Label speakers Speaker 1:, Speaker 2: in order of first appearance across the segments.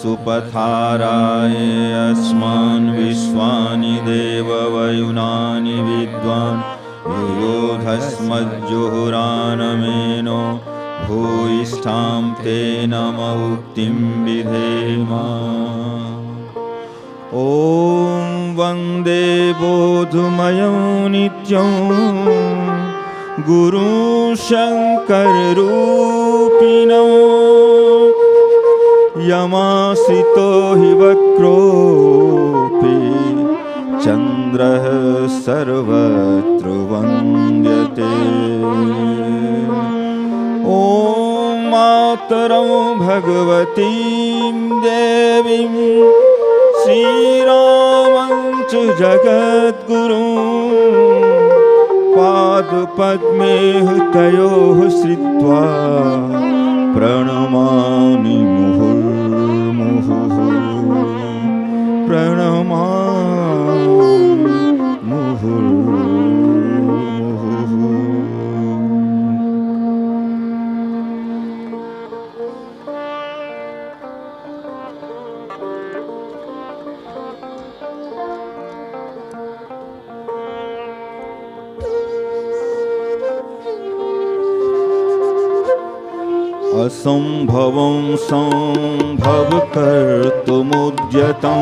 Speaker 1: सुपथाराय अस्मान् विश्वानि देववयुनानि विद्वान् युयोधस्मज्जुहुरानमेनो भूयिष्ठां तेन मुक्तिं विधेम। ॐ वन्दे बोधमयं नित्यं गुरुं शङ्कररूपिणो यमाश्रितो हि वक्रोऽपि चन्द्रः सर्वत्र वन्द्यते। ॐ मातरं भगवतीं देवीं श्रीरामं च जगद्गुरुं पादपद्मे तयोः श्रित्वा प्रणमामि मुहुर्मुहुः प्रणमामि मुहुर्मुहुः। असंभवं संभवकर्तुमुद्यतं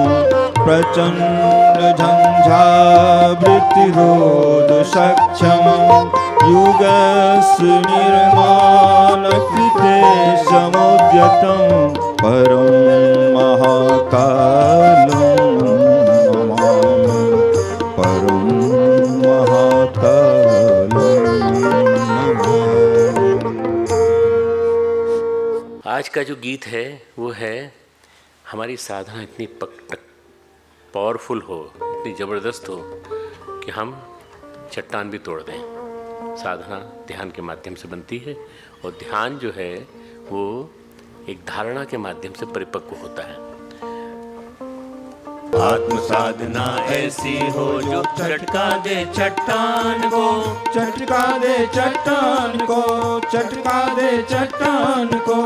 Speaker 1: प्रचण्डझञ्झावृत्तिरोधसक्षमं युगस्य निर्माणकृते समुद्यतं परं महाकालं नमामि परं महाकालं नमामि।
Speaker 2: आज का जो गीत है वो है हमारी साधना इतनी पावरफुल हो, इतनी ज़बरदस्त हो कि हम चट्टान भी तोड़ दें। साधना ध्यान के माध्यम से बनती है और ध्यान जो है वो एक धारणा के माध्यम से परिपक्व होता है। आत्म साधना ऐसी हो जो चटका दे चट्टान को,
Speaker 1: चटका दे चट्टान को, चटका दे चट्टान को।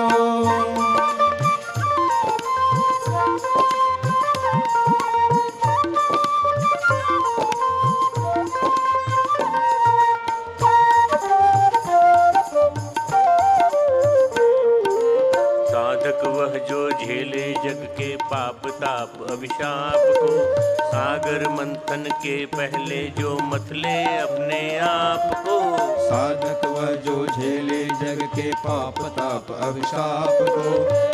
Speaker 2: साधक वह जो झेले जग के पाप ताप अभिशाप को, सागर मंथन के पहले जो मतले अपने आप को।
Speaker 1: साधक वह जो झेले जग के पाप ताप अभिशाप को,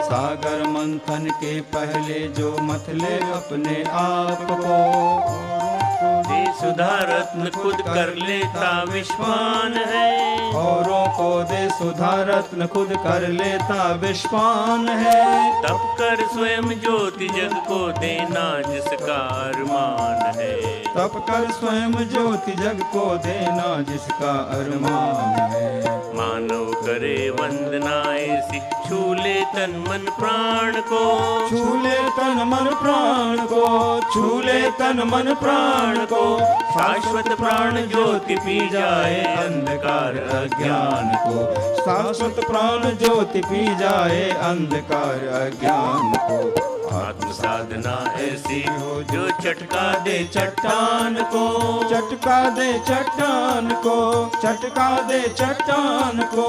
Speaker 1: सागर मंथन के पहले जो मतले अपने आप को।
Speaker 2: दे सुधारत्न खुद कर लेता विश्वान है,
Speaker 1: औरों को दे सुधारत्न खुद कर लेता विश्वान है।
Speaker 2: तब कर स्वयं ज्योति जग को देना जिसका अरमान है,
Speaker 1: तब कर स्वयं ज्योति जग को देना जिसका अरमान है।
Speaker 2: मानव करे वंदना ऐसी, छूले तन मन प्राण को,
Speaker 1: छूले तन मन प्राण को, छूले तन मन प्राण को।
Speaker 2: शाश्वत प्राण ज्योति पी जाए
Speaker 1: अंधकार अज्ञान को, शाश्वत प्राण ज्योति पी जाए अंधकार अज्ञान को।
Speaker 2: आत्म साधना ऐसी हो जो चटका दे चट्टान को,
Speaker 1: चटका दे चट्टान को, चटका दे चट्टान को।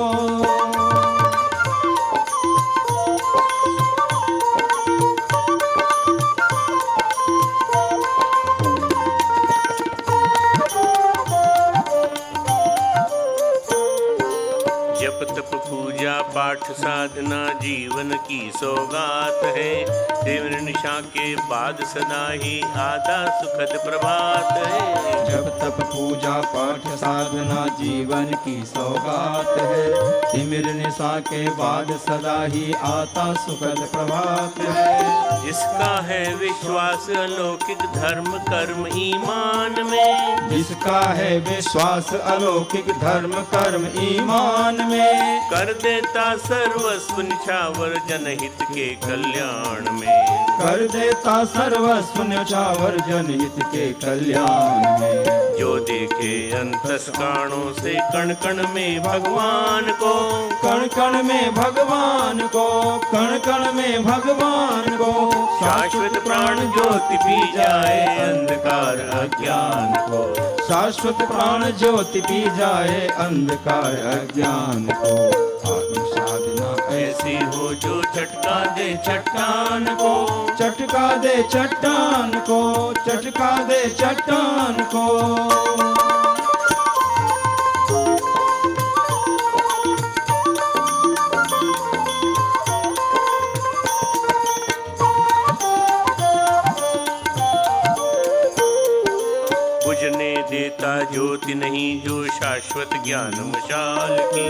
Speaker 2: जप तप पूजा पाठ साधना जीवन की सौगात है, देवन निशा के बाद सदा ही आधा सुखद प्रभात है।
Speaker 1: जप तप पूजा पाठ साधना जीवन की सौगात है, तिमिर निशा के बाद सदा ही आता सुखद प्रभात है।
Speaker 2: जिसका है विश्वास अलौकिक धर्म कर्म ईमान में,
Speaker 1: जिसका है विश्वास अलौकिक धर्म कर्म ईमान में।
Speaker 2: कर देता सर्वस्व निछावर जनहित के कल्याण में,
Speaker 1: कर देता सर्वस्व निछावर जनहित के कल्याण में।
Speaker 2: जो देखे अंतस्काणों से कण कण में भगवान को,
Speaker 1: कण कण में भगवान को, कण कण में भगवान को।
Speaker 2: शाश्वत प्राण ज्योति पी जाए अंधकार अज्ञान को,
Speaker 1: शाश्वत प्राण ज्योति पी जाए अंधकार अज्ञान को। आत्म साधना
Speaker 2: ऐसी हो जो झटका दे चट्टान को,
Speaker 1: चटका दे चट्टान को, चटका दे चट्टान को।
Speaker 2: बुझने देता ज्योति नहीं जो शाश्वत ज्ञान मशाल की,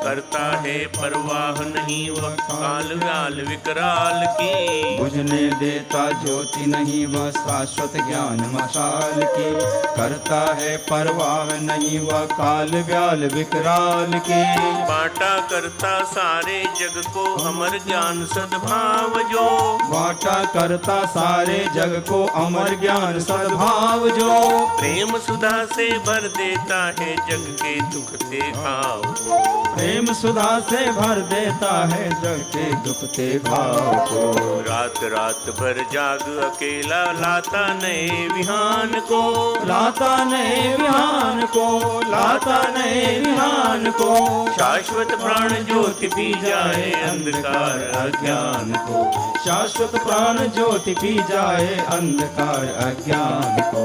Speaker 2: करता है परवाह नहीं वह काल व्याल विकराल की।
Speaker 1: बुझने देता ज्योति नहीं वह शाश्वत ज्ञान मशाल की, करता है परवाह नहीं वह काल व्याल विकराल की।
Speaker 2: बाटा करता सारे जग को अमर ज्ञान सद्भाव जो,
Speaker 1: बाटा करता सारे जग को अमर ज्ञान सद्भाव जो।
Speaker 2: प्रेम सुधा से भर देता है जग के दुख ते भाव को,
Speaker 1: प्रेम सुधा से भर देता है जग के दुख के भाव को।
Speaker 2: रात रात भर जाग अकेला लाता नए विहान को,
Speaker 1: लाता नए विहान को, लाता नए विहान को।
Speaker 2: शाश्वत प्राण ज्योति पी जाए अंधकार अज्ञान को,
Speaker 1: शाश्वत प्राण ज्योति पी जाए अंधकार अज्ञान को।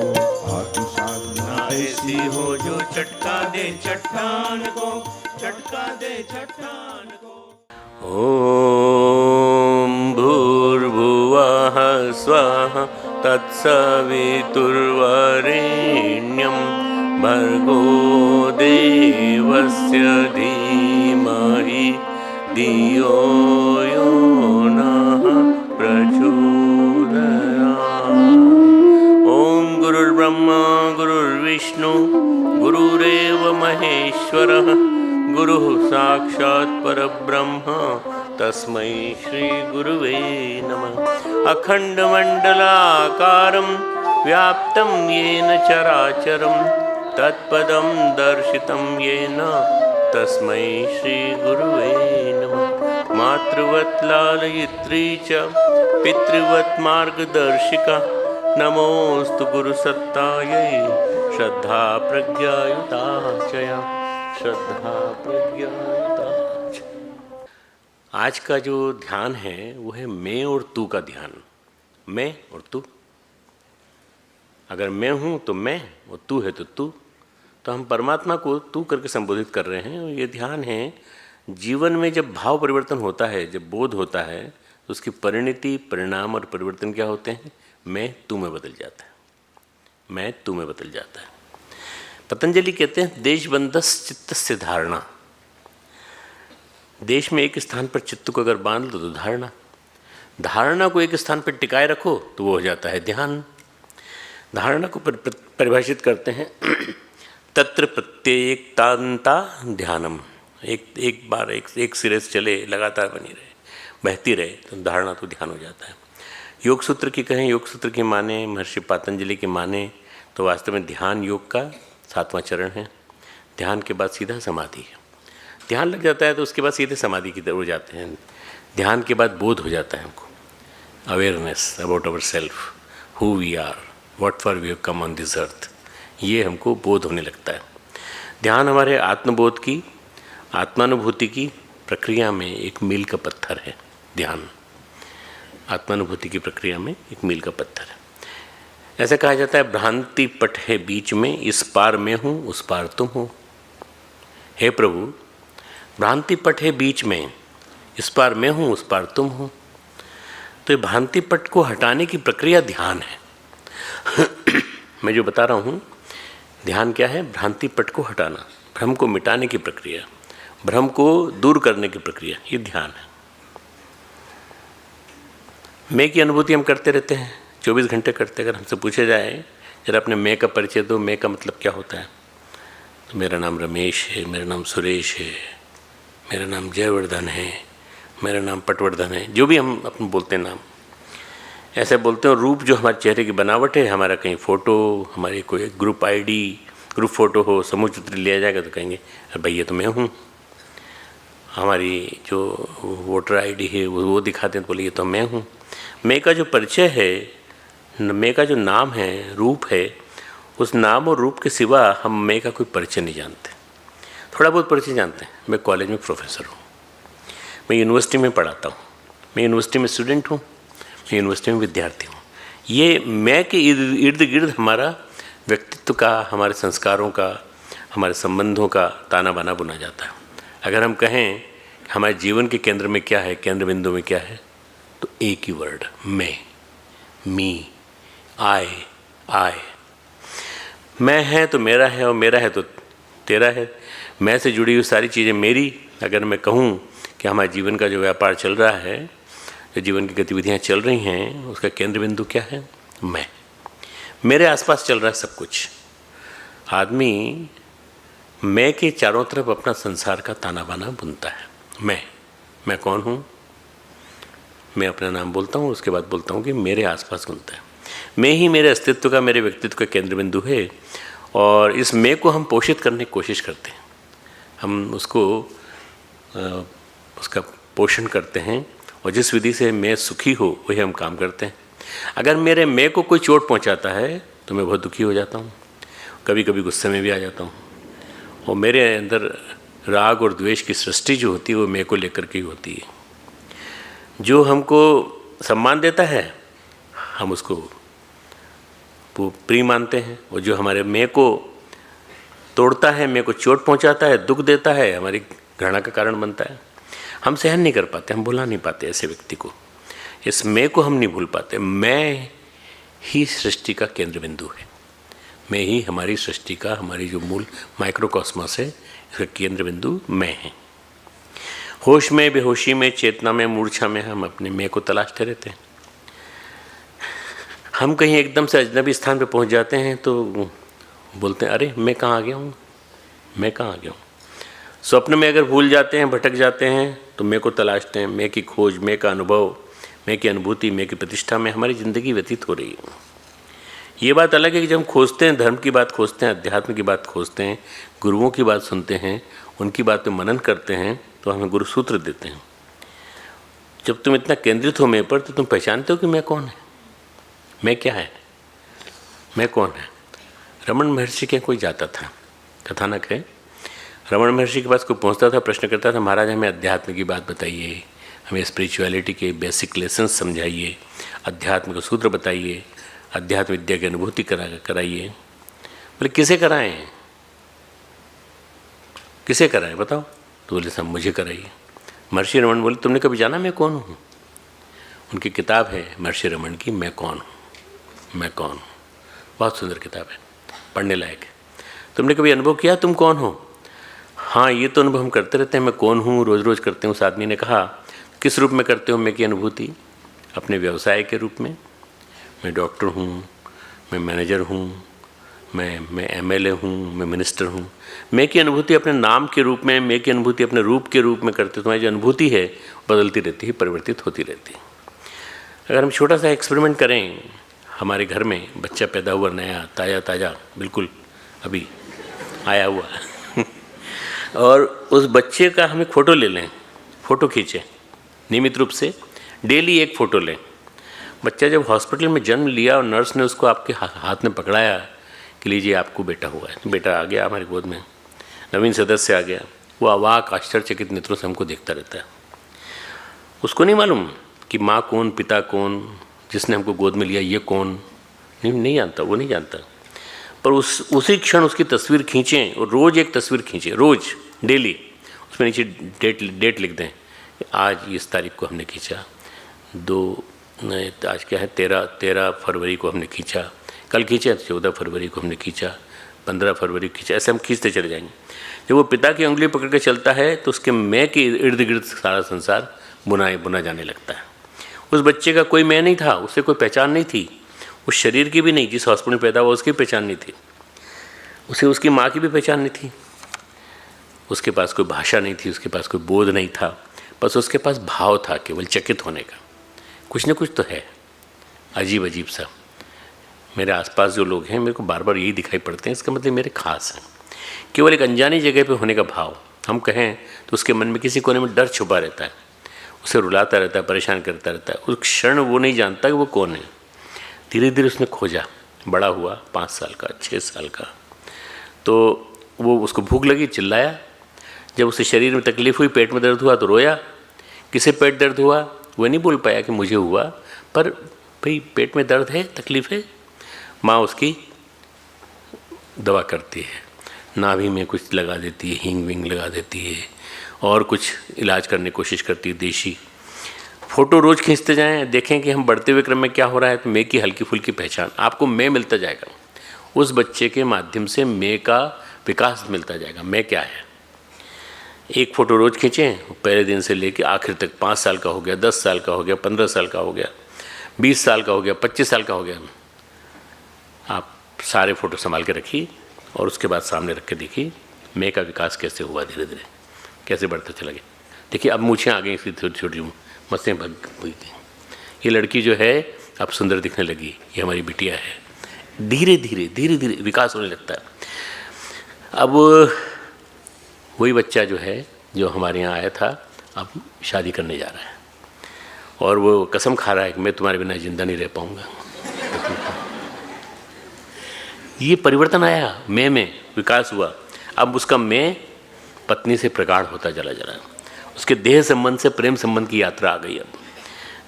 Speaker 1: आत्म साधना
Speaker 2: ऐसी हो जो चटका दे चट्टान को, चटका दे चट्टान को। ओम भूर्भुवः स्वः तत्सवितुर्वरेण्यं भर्गो देवस्य धीमहि धियो यो नः प्रचोदयात्। ओम गुरुर्ब्रह्मा गुरुर्विष्णु गुरुरेव महेश्वरः गुरुः साक्षात् परब्रह्म तस्मै श्री गुरुवे नमः। अखण्डमण्डलाकारं व्याप्तं येन चराचरं तत्पदं दर्शितं येन तस्मै श्री गुरुवे नमः। मातृवत् लालयित्री च पितृवत् मार्गदर्शिका नमोस्तु गुरुसत्तायै श्रद्धा प्रज्ञायुता च या श्रद्धा प्रज्ञायुता। आज का जो ध्यान है वो है मैं और तू का ध्यान। मैं और तू, अगर मैं हूँ तो मैं और तू है तो तू, तो हम परमात्मा को तू करके संबोधित कर रहे हैं। और ये ध्यान है जीवन में जब भाव परिवर्तन होता है, जब बोध होता है, तो उसकी परिणति परिणाम और परिवर्तन क्या होते हैं? मैं तू में बदल जाता है, मैं तू में बदल जाता है। पतंजलि कहते हैं देशबंधस चित्तस्य धारणा। देश में एक स्थान पर चित्त को अगर बांध लो तो धारणा, धारणा को एक स्थान पर टिकाए रखो तो वो हो जाता है ध्यान। धारणा को परिभाषित करते हैं तत्र प्रत्येकतांता ध्यानम। एक बार एक सिरे से चले, लगातार बनी रहे, बहती रहे तो धारणा तो ध्यान हो जाता है। योग सूत्र की कहें, योग सूत्र की माने, महर्षि पतंजलि की माने तो वास्तव में ध्यान योग का 7वां चरण है। ध्यान के बाद सीधा समाधि है। ध्यान लग जाता है तो उसके बाद सीधे समाधि की तरफ हो जाते हैं। ध्यान के बाद बोध हो जाता है हमको, awareness about our self, who we are, what for we have come on this earth, ये हमको बोध होने लगता है। ध्यान हमारे आत्मबोध की, आत्मानुभूति की प्रक्रिया में एक मील का पत्थर है। ध्यान आत्मानुभूति की प्रक्रिया में एक मील का पत्थर है। ऐसा कहा जाता है भ्रांति पट है बीच में, इस पार मैं हूँ उस पार तुम हो। हे प्रभु, भ्रांति पट है बीच में, इस पार मैं हूँ उस पार तुम हो। तो ये भ्रांति पट को हटाने की प्रक्रिया ध्यान है। मैं जो बता रहा हूँ, ध्यान क्या है? भ्रांति पट को हटाना, भ्रम को मिटाने की प्रक्रिया, भ्रम को दूर करने की प्रक्रिया, ये ध्यान है। मैं की अनुभूति हम करते रहते हैं, 24 घंटे करते। अगर हमसे पूछा जाए जरा अपने मैं का परिचय दो, मैं का मतलब क्या होता है, तो मेरा नाम रमेश है, मेरा नाम सुरेश है, मेरा नाम जयवर्धन है, मेरा नाम पटवर्धन है, जो भी हम अपने बोलते हैं नाम ऐसे बोलते हैं। और रूप जो हमारे चेहरे की बनावट है, हमारा कहीं फ़ोटो, हमारी कोई ग्रुप आईडी, ग्रुप फ़ोटो हो, समूह चित्र लिया जाएगा तो कहेंगे अरे भाई ये तो मैं हूँ। हमारी जो वोटर आईडी है वो दिखाते हैं तो बोले ये तो मैं हूँ। मैं का जो परिचय है, मैं का जो नाम है, रूप है, उस नाम और रूप के सिवा हम मैं का कोई परिचय नहीं जानते। थोड़ा बहुत परिचय जानते हैं। मैं कॉलेज में प्रोफेसर हूँ, मैं यूनिवर्सिटी में पढ़ाता हूँ, मैं यूनिवर्सिटी में स्टूडेंट हूँ, मैं यूनिवर्सिटी में विद्यार्थी हूँ। ये मैं के इर्द गिर्द हमारा व्यक्तित्व का, हमारे संस्कारों का, हमारे संबंधों का ताना बाना बुना जाता है। अगर हम कहें हमारे जीवन के केंद्र में क्या है, केंद्र बिंदु में क्या है, तो एक ही वर्ड मैं, मी, आई। मैं है तो मेरा है और मेरा है तो तेरा है। मैं से जुड़ी हुई सारी चीज़ें मेरी। अगर मैं कहूँ कि हमारे जीवन का जो व्यापार चल रहा है, जो जीवन की गतिविधियाँ चल रही हैं, उसका केंद्र बिंदु क्या है? मैं। मेरे आसपास चल रहा है सब कुछ। आदमी मैं के चारों तरफ अपना संसार का ताना बाना बुनता है। मैं कौन हूँ? मैं अपना नाम बोलता हूँ, उसके बाद बोलता हूँ कि मेरे आसपास घूमता है। मैं ही मेरे अस्तित्व का, मेरे व्यक्तित्व का केंद्र बिंदु है। और इस मैं को हम पोषित करने की कोशिश करते हैं। हम उसका पोषण करते हैं और जिस विधि से मैं सुखी हो वही हम काम करते हैं। अगर मेरे मैं को कोई चोट पहुंचाता है तो मैं बहुत दुखी हो जाता हूँ, कभी कभी गुस्से में भी आ जाता हूँ। और मेरे अंदर राग और द्वेष की सृष्टि जो होती है वो मैं को लेकर के ही होती है। जो हमको सम्मान देता है हम उसको वो प्रिय मानते हैं, और जो हमारे मैं को तोड़ता है, मैं को चोट पहुंचाता है, दुख देता है, हमारी घृणा का कारण बनता है। हम सहन नहीं कर पाते, हम भुला नहीं पाते ऐसे व्यक्ति को। इस मैं को हम नहीं भूल पाते। मैं ही सृष्टि का केंद्र बिंदु है। मैं ही हमारी सृष्टि का, हमारी जो मूल माइक्रोकॉस्मोस है, इसका केंद्र बिंदु मैं है। होश में, बेहोशी में, चेतना में, मूर्छा में हम अपने मैं को तलाशते रहते हैं। हम कहीं एकदम से अजनबी स्थान पे पहुंच जाते हैं तो बोलते हैं अरे मैं कहाँ आ गया हूँ, मैं कहाँ आ गया हूँ। स्वप्न में अगर भूल जाते हैं, भटक जाते हैं तो मैं को तलाशते हैं। मैं की खोज, मैं का अनुभव, मैं की अनुभूति, मैं की प्रतिष्ठा में हमारी ज़िंदगी व्यतीत हो रही है। ये बात अलग है कि जब हम खोजते हैं, धर्म की बात खोजते हैं, अध्यात्म की बात खोजते हैं, गुरुओं की बात सुनते हैं, उनकी बात पे मनन करते हैं तो हमें गुरु सूत्र देते हैं। जब तुम इतना केंद्रित हो मैं पर तो तुम पहचानते हो कि मैं कौन है, मैं क्या है, मैं कौन है। रमन महर्षि के कोई जाता था, कथानक है। रमन महर्षि के पास कोई पहुंचता था, प्रश्न करता था महाराज हमें अध्यात्म की बात बताइए, हमें स्पिरिचुअलिटी के बेसिक लेसन्स समझाइए, अध्यात्म के सूत्र बताइए, अध्यात्म विद्या की अनुभूति कराइए। बोले किसे कराएं, किसे कराएं बताओ। तो बोले सब मुझे कराइए। महर्षि रमन बोले तुमने कभी जाना मैं कौन हूँ? उनकी किताब है महर्षि रमन की, मैं कौन हूँ, मैं कौन हूँ। बहुत सुंदर किताब है, पढ़ने लायक है। तुमने कभी अनुभव किया तुम कौन हो? हाँ ये तो अनुभव हम करते रहते हैं, मैं कौन हूँ रोज़ रोज़ करते हैं। उस आदमी ने कहा किस रूप में करते हो मैं की अनुभूति? अपने व्यवसाय के रूप में। मैं डॉक्टर हूँ, मैं मैनेजर हूँ, मैं एमएलए हूँ, मैं मिनिस्टर हूँ। मैं की अनुभूति अपने नाम के रूप में, मैं की अनुभूति अपने रूप के रूप में करते। तुम्हारी जो अनुभूति है बदलती रहती है, परिवर्तित होती रहती है। अगर हम छोटा सा एक्सपेरिमेंट करें, हमारे घर में बच्चा पैदा हुआ नया, ताज़ा बिल्कुल अभी आया हुआ और उस बच्चे का हम एक फ़ोटो ले लें, फ़ोटो खींचें नियमित रूप से, डेली एक फ़ोटो लें। बच्चा जब हॉस्पिटल में जन्म लिया और नर्स ने उसको आपके हाथ में पकड़ाया कि लीजिए आपको बेटा हुआ है, तो बेटा आ गया हमारी गोद में, नवीन सदस्य आ गया। वो अवाक आश्चर्यचकित नेत्रों से हमको देखता रहता है। उसको नहीं मालूम कि माँ कौन, पिता कौन, जिसने हमको गोद में लिया ये कौन, नहीं जानता, वो नहीं जानता। पर उसी क्षण उसकी तस्वीर खींचें और रोज़ एक तस्वीर खींचें, रोज़ डेली। उसमें नीचे डेट लिख दें, आज इस तारीख को हमने खींचा, आज क्या है 13 फरवरी को हमने खींचा, कल खींचा 14 फरवरी को हमने खींचा, 15 फरवरी को खींचा। ऐसे हम खींचते चले जाएंगे। जब वो पिता की उंगली पकड़ के चलता है तो उसके मैं के इर्द गिर्द सारा संसार बुना जाने लगता है। उस बच्चे का कोई मैं नहीं था, उससे कोई पहचान नहीं थी, उस शरीर की भी नहीं, जिस हॉस्पिटल में पैदा हुआ उसकी पहचान नहीं थी, उसे उसकी माँ की भी पहचान नहीं थी, उसके पास कोई भाषा नहीं थी, उसके पास कोई बोध नहीं था, बस उसके पास भाव था केवल चकित होने का। कुछ न कुछ तो है अजीब सा। मेरे आसपास जो लोग हैं मेरे को बार बार यही दिखाई पड़ते हैं, इसका मतलब मेरे खास हैं। केवल एक अनजानी जगह पे होने का भाव, हम कहें तो उसके मन में किसी कोने में डर छुपा रहता है, उसे रुलाता रहता है, परेशान करता रहता है। उस क्षण वो नहीं जानता कि वो कौन है। धीरे धीरे उसने खोजा, बड़ा हुआ, 5 साल का, 6 साल का, तो वो उसको भूख लगी, चिल्लाया। जब उसे शरीर में तकलीफ़ हुई, पेट में दर्द हुआ तो रोया। किसे पेट दर्द हुआ वो नहीं बोल पाया कि मुझे हुआ, पर भाई पेट में दर्द है, तकलीफ़ है, माँ उसकी दवा करती है, नाभि में कुछ लगा देती है, हींग विंग लगा देती है, और कुछ इलाज करने की कोशिश करती है देशी। फ़ोटो रोज़ खींचते जाएं, देखें कि हम बढ़ते हुए क्रम में क्या हो रहा है, तो मैं की हल्की फुल्की पहचान आपको मैं मिलता जाएगा। उस बच्चे के माध्यम से मैं का विकास मिलता जाएगा। मैं क्या है, एक फ़ोटो रोज़ खींचें, पहले दिन से लेकर आखिर तक, 5 साल का हो गया, 10 साल का हो गया, 15 साल का हो गया, 20 साल का हो गया, 25 साल का हो गया, आप सारे फ़ोटो संभाल के रखिए और उसके बाद सामने रख के देखिए मैं का विकास कैसे हुआ, धीरे धीरे कैसे बढ़ता चला गया। देखिए अब मूछें आ गई इसकी छोटी छोटी, मस्तें भग गई। ये लड़की जो है अब सुंदर दिखने लगी, ये हमारी बिटिया है। धीरे धीरे धीरे धीरे विकास होने लगता है। अब वही बच्चा जो है, जो हमारे यहाँ आया था, अब शादी करने जा रहा है और वो कसम खा रहा है कि मैं तुम्हारे बिना जिंदा नहीं रह पाऊँगा। ये परिवर्तन आया, मैं में विकास हुआ। अब उसका मैं पत्नी से प्रगाढ़ होता चला जा रहा है, उसके देह संबंध से प्रेम संबंध की यात्रा आ गई। अब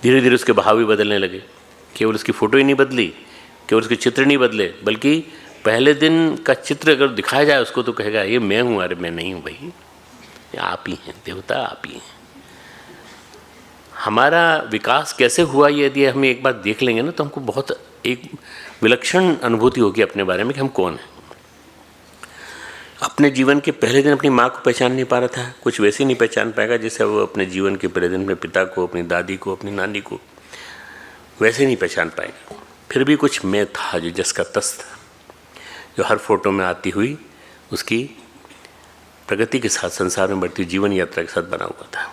Speaker 2: धीरे धीरे उसके भाव भी बदलने लगे। केवल उसकी फ़ोटो ही नहीं बदली, केवल उसके चित्र नहीं बदले, बल्कि पहले दिन का चित्र अगर दिखाया जाए उसको तो कहेगा ये मैं हूँ। अरे मैं नहीं हूँ भाई, ये आप ही हैं, देवता आप ही हैं। हमारा विकास कैसे हुआ ये यदि हम एक बार देख लेंगे ना, तो हमको बहुत एक विलक्षण अनुभूति होगी अपने बारे में कि हम कौन हैं। अपने जीवन के पहले दिन अपनी माँ को पहचान नहीं पा रहा था, कुछ वैसे ही नहीं पहचान पाएगा जैसे वो अपने जीवन के पहले दिन अपने पिता को, अपनी दादी को, अपनी नानी को वैसे नहीं पहचान पाएगा। फिर भी कुछ मैं था जो जिसका तस था, जो हर फोटो में आती हुई उसकी प्रगति के साथ, संसार में बढ़ती जीवन यात्रा के साथ बना हुआ था,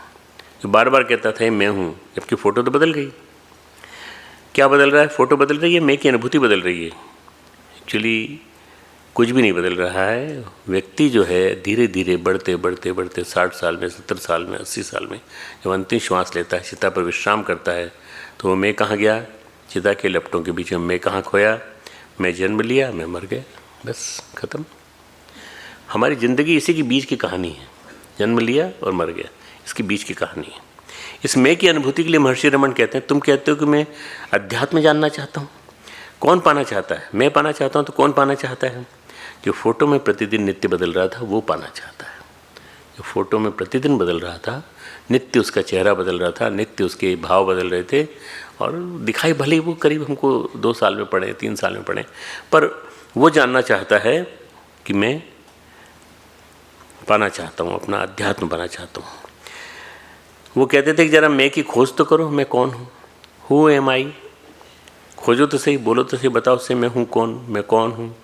Speaker 2: जो बार बार कहता था मैं हूँ, जबकि फ़ोटो तो बदल गई। क्या बदल रहा है? फ़ोटो बदल रही है, मैं की अनुभूति बदल रही है। एक्चुअली कुछ भी नहीं बदल रहा है। व्यक्ति जो है धीरे धीरे बढ़ते बढ़ते बढ़ते 60 साल में, 70 साल में, 80 साल में जब अंतिम श्वास लेता है, चिता पर विश्राम करता है, तो वो मैं कहाँ गया? चिता के लपटों के बीच में मैं कहाँ खोया? मैं जन्म लिया, मैं मर गया, बस ख़त्म। हमारी ज़िंदगी इसी के बीच की कहानी है, जन्म लिया और मर गया, इसके बीच की कहानी है। इस मैं की अनुभूति के लिए महर्षि रमन कहते हैं, तुम कहते हो कि मैं अध्यात्म जानना चाहता हूँ, कौन पाना चाहता है? मैं पाना चाहता हूँ, तो कौन पाना चाहता है? जो फ़ोटो में प्रतिदिन नित्य बदल रहा था वो पाना चाहता है। जो फ़ोटो में प्रतिदिन बदल रहा था, नित्य उसका चेहरा बदल रहा था, नित्य उसके भाव बदल रहे थे, और दिखाई भले ही वो करीब हमको 2 साल में पड़े, 3 साल में पड़े, पर वो जानना चाहता है कि मैं पाना चाहता हूँ, अपना अध्यात्म पाना चाहता हूँ। वो कहते थे कि ज़रा मैं की खोज तो करो, मैं कौन हूँ? हु एम आई? खोजो तो सही, बोलो तो सही, बताओ से मैं हूँ कौन, मैं कौन हूँ?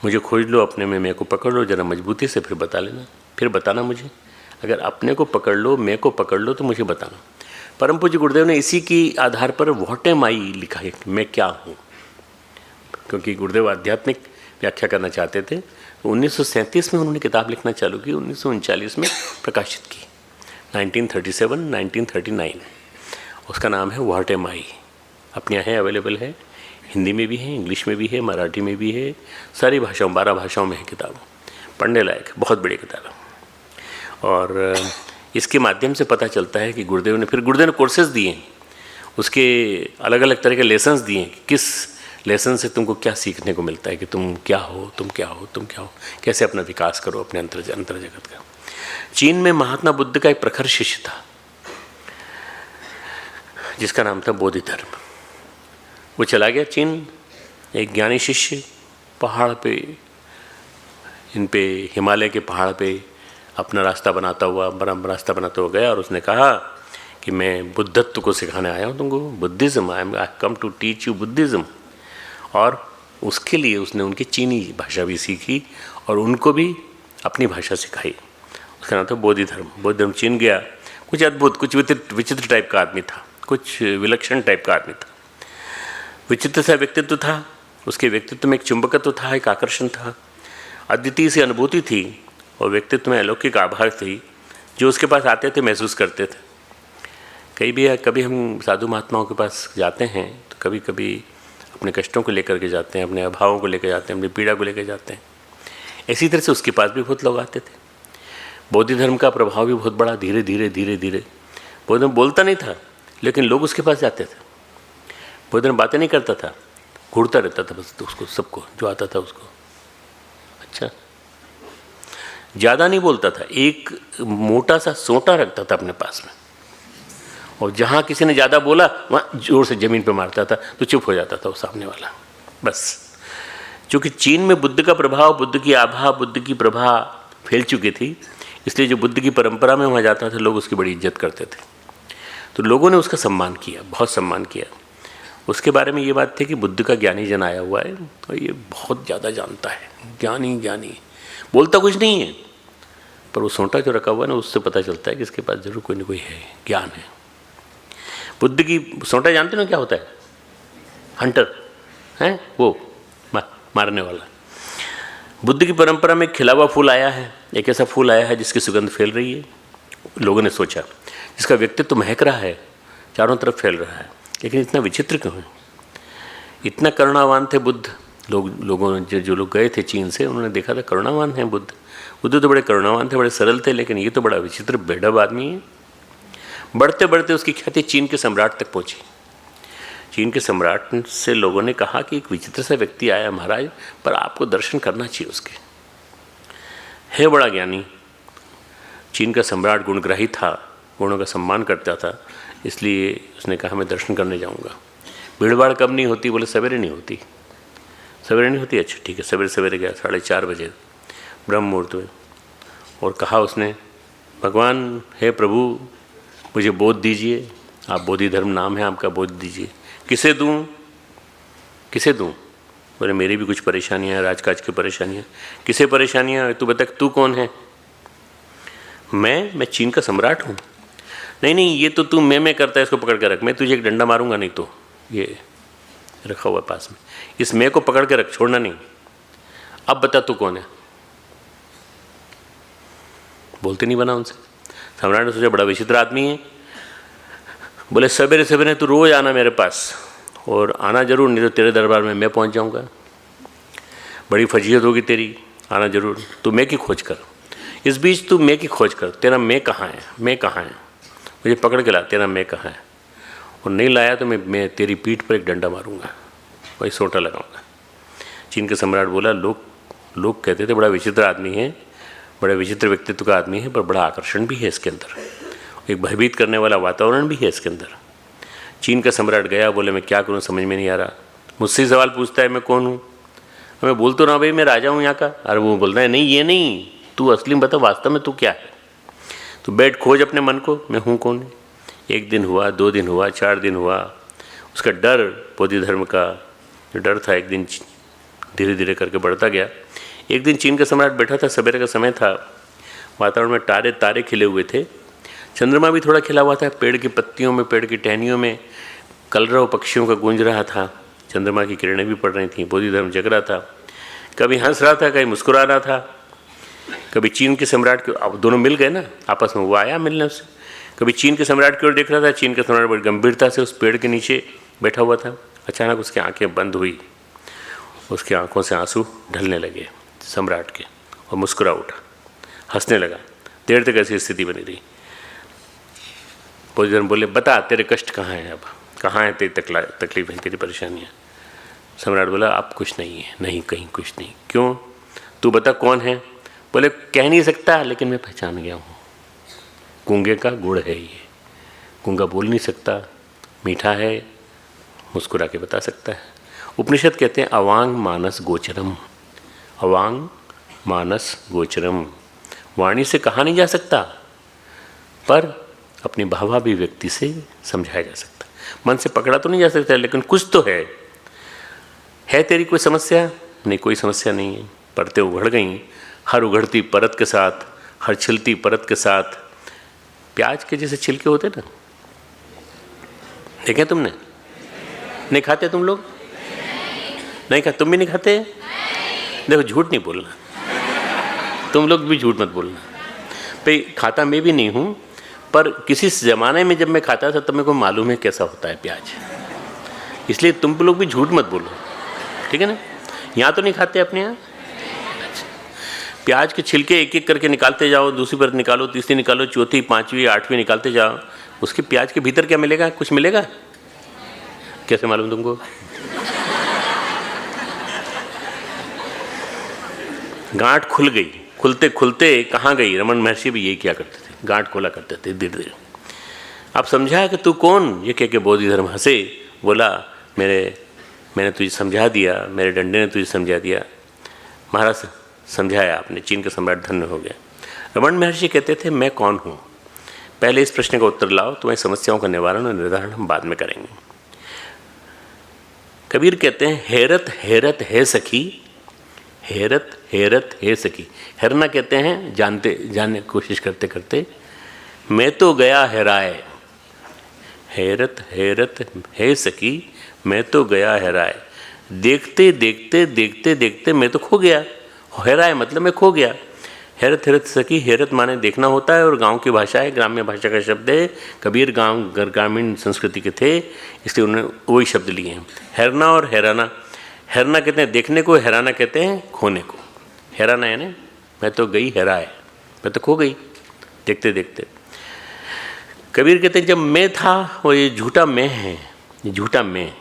Speaker 2: मुझे खोज लो, अपने में मैं को पकड़ लो ज़रा मजबूती से, फिर बता लेना, फिर बताना मुझे। अगर अपने को पकड़ लो, मैं को पकड़ लो, तो मुझे बताना। परम पूज्य गुरुदेव ने इसी की आधार पर व्हाट एम आई लिखा है, मैं क्या हूँ, क्योंकि गुरुदेव आध्यात्मिक व्याख्या करना चाहते थे। तो 1937 में उन्होंने किताब लिखना चालू की, 1939 में प्रकाशित की, 1937, 1939। उसका नाम है व्हाट एम आई। अपने यहाँ अवेलेबल है, हिंदी में भी है, इंग्लिश में भी है, मराठी में भी है, सारी भाषाओं, 12 भाषाओं में है किताब, पढ़ने लायक, बहुत बड़ी किताब है। और इसके माध्यम से पता चलता है कि गुरुदेव ने कोर्सेज दिए, उसके अलग अलग तरह के लेसन्स दिए कि किस लेसन से तुमको क्या सीखने को मिलता है, कि तुम क्या हो, तुम क्या हो, तुम क्या हो, कैसे अपना विकास करो अपने अंतर जगत का। चीन में महात्मा बुद्ध का एक प्रखर शिष्य था जिसका नाम था बोधिधर्म। वो चला गया चीन, एक ज्ञानी शिष्य पहाड़ पे, इन पे हिमालय के पहाड़ पे अपना रास्ता बनाता हुआ गया, और उसने कहा कि मैं बुद्धत्व को सिखाने आया हूँ तुमको, Buddhism, I come to teach you Buddhism. और उसके लिए उसने उनकी चीनी भाषा भी सीखी और उनको भी अपनी भाषा सिखाई। उसका नाम था बोधिधर्म। बोधिधर्म चीन गया, कुछ अद्भुत, कुछ विचित्र टाइप का आदमी था, कुछ विलक्षण टाइप का आदमी था। विचित्र सा व्यक्तित्व था, उसके व्यक्तित्व में एक चुंबकत्व था, एक आकर्षण था, अद्वितीय सी अनुभूति थी और व्यक्तित्व में अलौकिक आभार थी। जो उसके पास आते थे महसूस करते थे। कभी हम साधु महात्माओं के पास जाते हैं तो कभी कभी अपने कष्टों को लेकर के जाते हैं, अपने अभावों को लेकर जाते हैं, अपनी पीड़ा को लेकर जाते हैं। इसी तरह से उसके पास भी बहुत लोग आते थे। बौद्ध धर्म का प्रभाव भी बहुत बड़ा, धीरे धीरे धीरे धीरे। बौद्ध धर्म बोलता नहीं था लेकिन लोग उसके पास जाते थे। बौद्ध धर्म बातें नहीं करता था, घूरता रहता था बस, तो उसको सबको जो आता था उसको अच्छा ज़्यादा नहीं बोलता था। एक मोटा सा सोंटा रखता था अपने पास में और जहाँ किसी ने ज़्यादा बोला वहाँ जोर से ज़मीन पे मारता था तो चुप हो जाता था वो सामने वाला। बस चूँकि चीन में बुद्ध का प्रभाव, बुद्ध की आभा, बुद्ध की प्रभा फैल चुकी थी, इसलिए जो बुद्ध की परंपरा में वहाँ जाता था लोग उसकी बड़ी इज्जत करते थे। तो लोगों ने उसका सम्मान किया, बहुत सम्मान किया। उसके बारे में ये बात थी कि बुद्ध का ज्ञानी जन आया हुआ है तो ये बहुत ज़्यादा जानता है, ज्ञानी ज्ञानी, बोलता कुछ नहीं है पर वो सोंटा जो रखा हुआ है ना उससे पता चलता है कि इसके पास जरूर कोई ना कोई है, ज्ञान है। बुद्ध की सोंटा जानते हो क्या होता है? हंटर है वो, मारने वाला। बुद्ध की परंपरा में खिला हुआ फूल आया है, एक ऐसा फूल आया है जिसकी सुगंध फैल रही है। लोगों ने सोचा जिसका व्यक्तित्व महक रहा है, चारों तरफ फैल रहा है, लेकिन इतना विचित्र क्यों है? इतना करुणावान थे बुद्ध। लोगों जो लोग गए थे चीन से उन्होंने देखा था करुणावान हैं बुद्ध। बुद्ध तो बड़े करुणावान थे, बड़े सरल थे, लेकिन ये तो बड़ा विचित्र बेढब आदमी है। बढ़ते बढ़ते उसकी ख्याति चीन के सम्राट तक पहुंची। चीन के सम्राट से लोगों ने कहा कि एक विचित्र सा व्यक्ति आया महाराज, पर आपको दर्शन करना चाहिए उसके, है बड़ा ज्ञानी। चीन का सम्राट गुणग्राही था, गुणों का सम्मान करता था, इसलिए उसने कहा मैं दर्शन करने जाऊंगा। भीड़ भाड़ कब नहीं होती? बोले सवेरे नहीं होती। सवेरे नहीं होती? अच्छा ठीक है। सवेरे सवेरे गया 4:30 बजे ब्रह्म मुहूर्त में और कहा उसने, भगवान हे प्रभु मुझे बोध दीजिए, आप बोधि धर्म नाम है आपका, बोध दीजिए। किसे दूं? किसे दूं? बोले मेरी भी कुछ परेशानियां हैं, राजकाज की परेशानियां। किसे परेशानियां? तू बता तू कौन है? मैं चीन का सम्राट हूँ। नहीं ये तो तू मैं करता है, इसको पकड़ के रख, मैं तुझे एक डंडा मारूंगा नहीं तो। ये रखा हुआ पास में, इस मैं को पकड़ के रख, छोड़ना नहीं। अब बता तू कौन है? बोलते नहीं बना उनसे। सम्राट ने सोचा बड़ा विचित्र आदमी है। बोले सवेरे सवेरे तू रोज आना मेरे पास और आना जरूर, नहीं तो तेरे दरबार में मैं पहुंच जाऊंगा। बड़ी फजीहत होगी तेरी, आना जरूर। तू मैं की खोज कर, इस बीच तू मैं की खोज कर, तेरा मैं कहाँ है? मैं कहाँ है? मुझे पकड़ के ला, तेरा मैं कहाँ है? और नहीं लाया तो मैं तेरी पीठ पर एक डंडा मारूंगा, वही सोटा लगाऊंगा। चीन के सम्राट बोला लोग कहते थे बड़ा विचित्र आदमी है, बड़े विचित्र व्यक्तित्व का आदमी है, पर बड़ा आकर्षण भी है इसके अंदर, एक भयभीत करने वाला वातावरण भी है इसके अंदर। चीन का सम्राट गया, बोले मैं क्या करूं, समझ में नहीं आ रहा। मुझसे सवाल पूछता है मैं कौन हूँ? मैं बोल तो रहा भाई मैं राजा हूँ यहाँ का। अरे वो बोलता है नहीं ये नहीं, तू असली में बता वास्तव में तू क्या है? तू बैठ खोज अपने मन को, मैं हूँ कौन? 1 दिन हुआ, 2 दिन हुआ, 4 दिन हुआ। उसका डर, बोधि धर्म का जो डर था, एक दिन धीरे धीरे करके बढ़ता गया। एक दिन चीन का सम्राट बैठा था, सवेरे का समय था, वातावरण में तारे खिले हुए थे, चंद्रमा भी थोड़ा खिला हुआ था। पेड़ की पत्तियों में, पेड़ की टहनियों में कलरव पक्षियों का गूंज रहा था, चंद्रमा की किरणें भी पड़ रही थीं। बोधि धर्म जग रहा था, कभी हंस रहा था, कभी मुस्कुरा रहा था। कभी चीन के सम्राट के, अब दोनों मिल गए ना आपस में, वो आया मिलने से। कभी चीन के सम्राट की ओर देख रहा था, चीन का सम्राट बड़ी गंभीरता से उस पेड़ के नीचे बैठा हुआ था। अचानक उसकी आंखें बंद हुई, उसकी आंखों से आंसू ढलने लगे सम्राट के, और मुस्कुरा उठा, हंसने लगा। देर तक ऐसी स्थिति बनी रही। बोधि धर्म बोले बता तेरे कष्ट कहाँ हैं, अब कहाँ है तेरी तकलीफ है, तेरी परेशानियाँ? सम्राट बोला अब कुछ नहीं है, नहीं कहीं कुछ नहीं। क्यों? तू बता कौन है? बोले कह नहीं सकता, लेकिन मैं पहचान गया हूँ। गूंगे का गुड़ है ये, गूंगा बोल नहीं सकता, मीठा है, मुस्कुरा के बता सकता है। उपनिषद कहते हैं अवांग मानस गोचरम, अवांग मानस गोचरम। वाणी से कहा नहीं जा सकता, पर अपनी भावाभिव्यक्ति से समझाया जा सकता। मन से पकड़ा तो नहीं जा सकता, लेकिन कुछ तो है तेरी कोई समस्या? नहीं, कोई समस्या नहीं है। परतें उघड़ गई, हर उघड़ती परत के साथ, हर छिलती परत के साथ, प्याज के जैसे छिलके होते ना, देखे तुमने? नहीं खाते तुम लोग? नहीं खा, तुम भी नहीं खाते? देखो झूठ नहीं बोलना, तुम लोग भी झूठ मत बोलना। भाई खाता मैं भी नहीं हूँ, पर किसी ज़माने में जब मैं खाता था तब मेरे को मालूम है कैसा होता है प्याज, इसलिए तुम लोग भी झूठ मत बोलो, ठीक है ना? यहाँ तो नहीं खाते अपने यहाँ? प्याज के छिलके एक एक करके निकालते जाओ, दूसरी परत निकालो, तीसरी निकालो, चौथी, पाँचवीं, आठवीं निकालते जाओ, उसके प्याज के भीतर क्या मिलेगा? कुछ मिलेगा? कैसे मालूम तुमको? गांठ खुल गई, खुलते खुलते कहाँ गई? रमन महर्षि भी यही किया करते थे, गांठ खोला करते थे धीरे धीरे। अब समझा कि तू कौन? ये कह के बोधिधर्म हंसे, बोला मैंने तुझे समझा दिया, मेरे डंडे ने तुझे समझा दिया। महाराज समझाया आपने, चीन का सम्राट धन्य हो गया। रमन महर्षि कहते थे मैं कौन हूँ? पहले इस प्रश्न का उत्तर लाओ, तुम्हारी समस्याओं का निवारण और निर्धारण हम बाद में करेंगे। कबीर कहते हैं हैरत हैरत है सखी, हैरत हैरत है सखी। हैरना कहते हैं जानने की कोशिश करते करते, मैं तो गया हैराए। हैरत हैरत है सखी, मैं तो गया हैराए। देखते देखते देखते देखते मैं तो खो गया। हैराए मतलब मैं खो गया। हैरत हैरत सखी, हैरत माने देखना होता है और गांव की भाषा है, ग्राम्य भाषा का शब्द है। कबीर ग्रामीण संस्कृति के थे, इसलिए उन्होंने वही शब्द लिए हैं, हैरना और हैराना। हैरना कहते हैं देखने को, हैराना कहते हैं खोने को। हैराना यानी मैं तो गई हैराए, मैं तो खो गई देखते देखते। कबीर कहते हैं जब मैं था, और ये झूठा मैं है, ये झूठा मैं,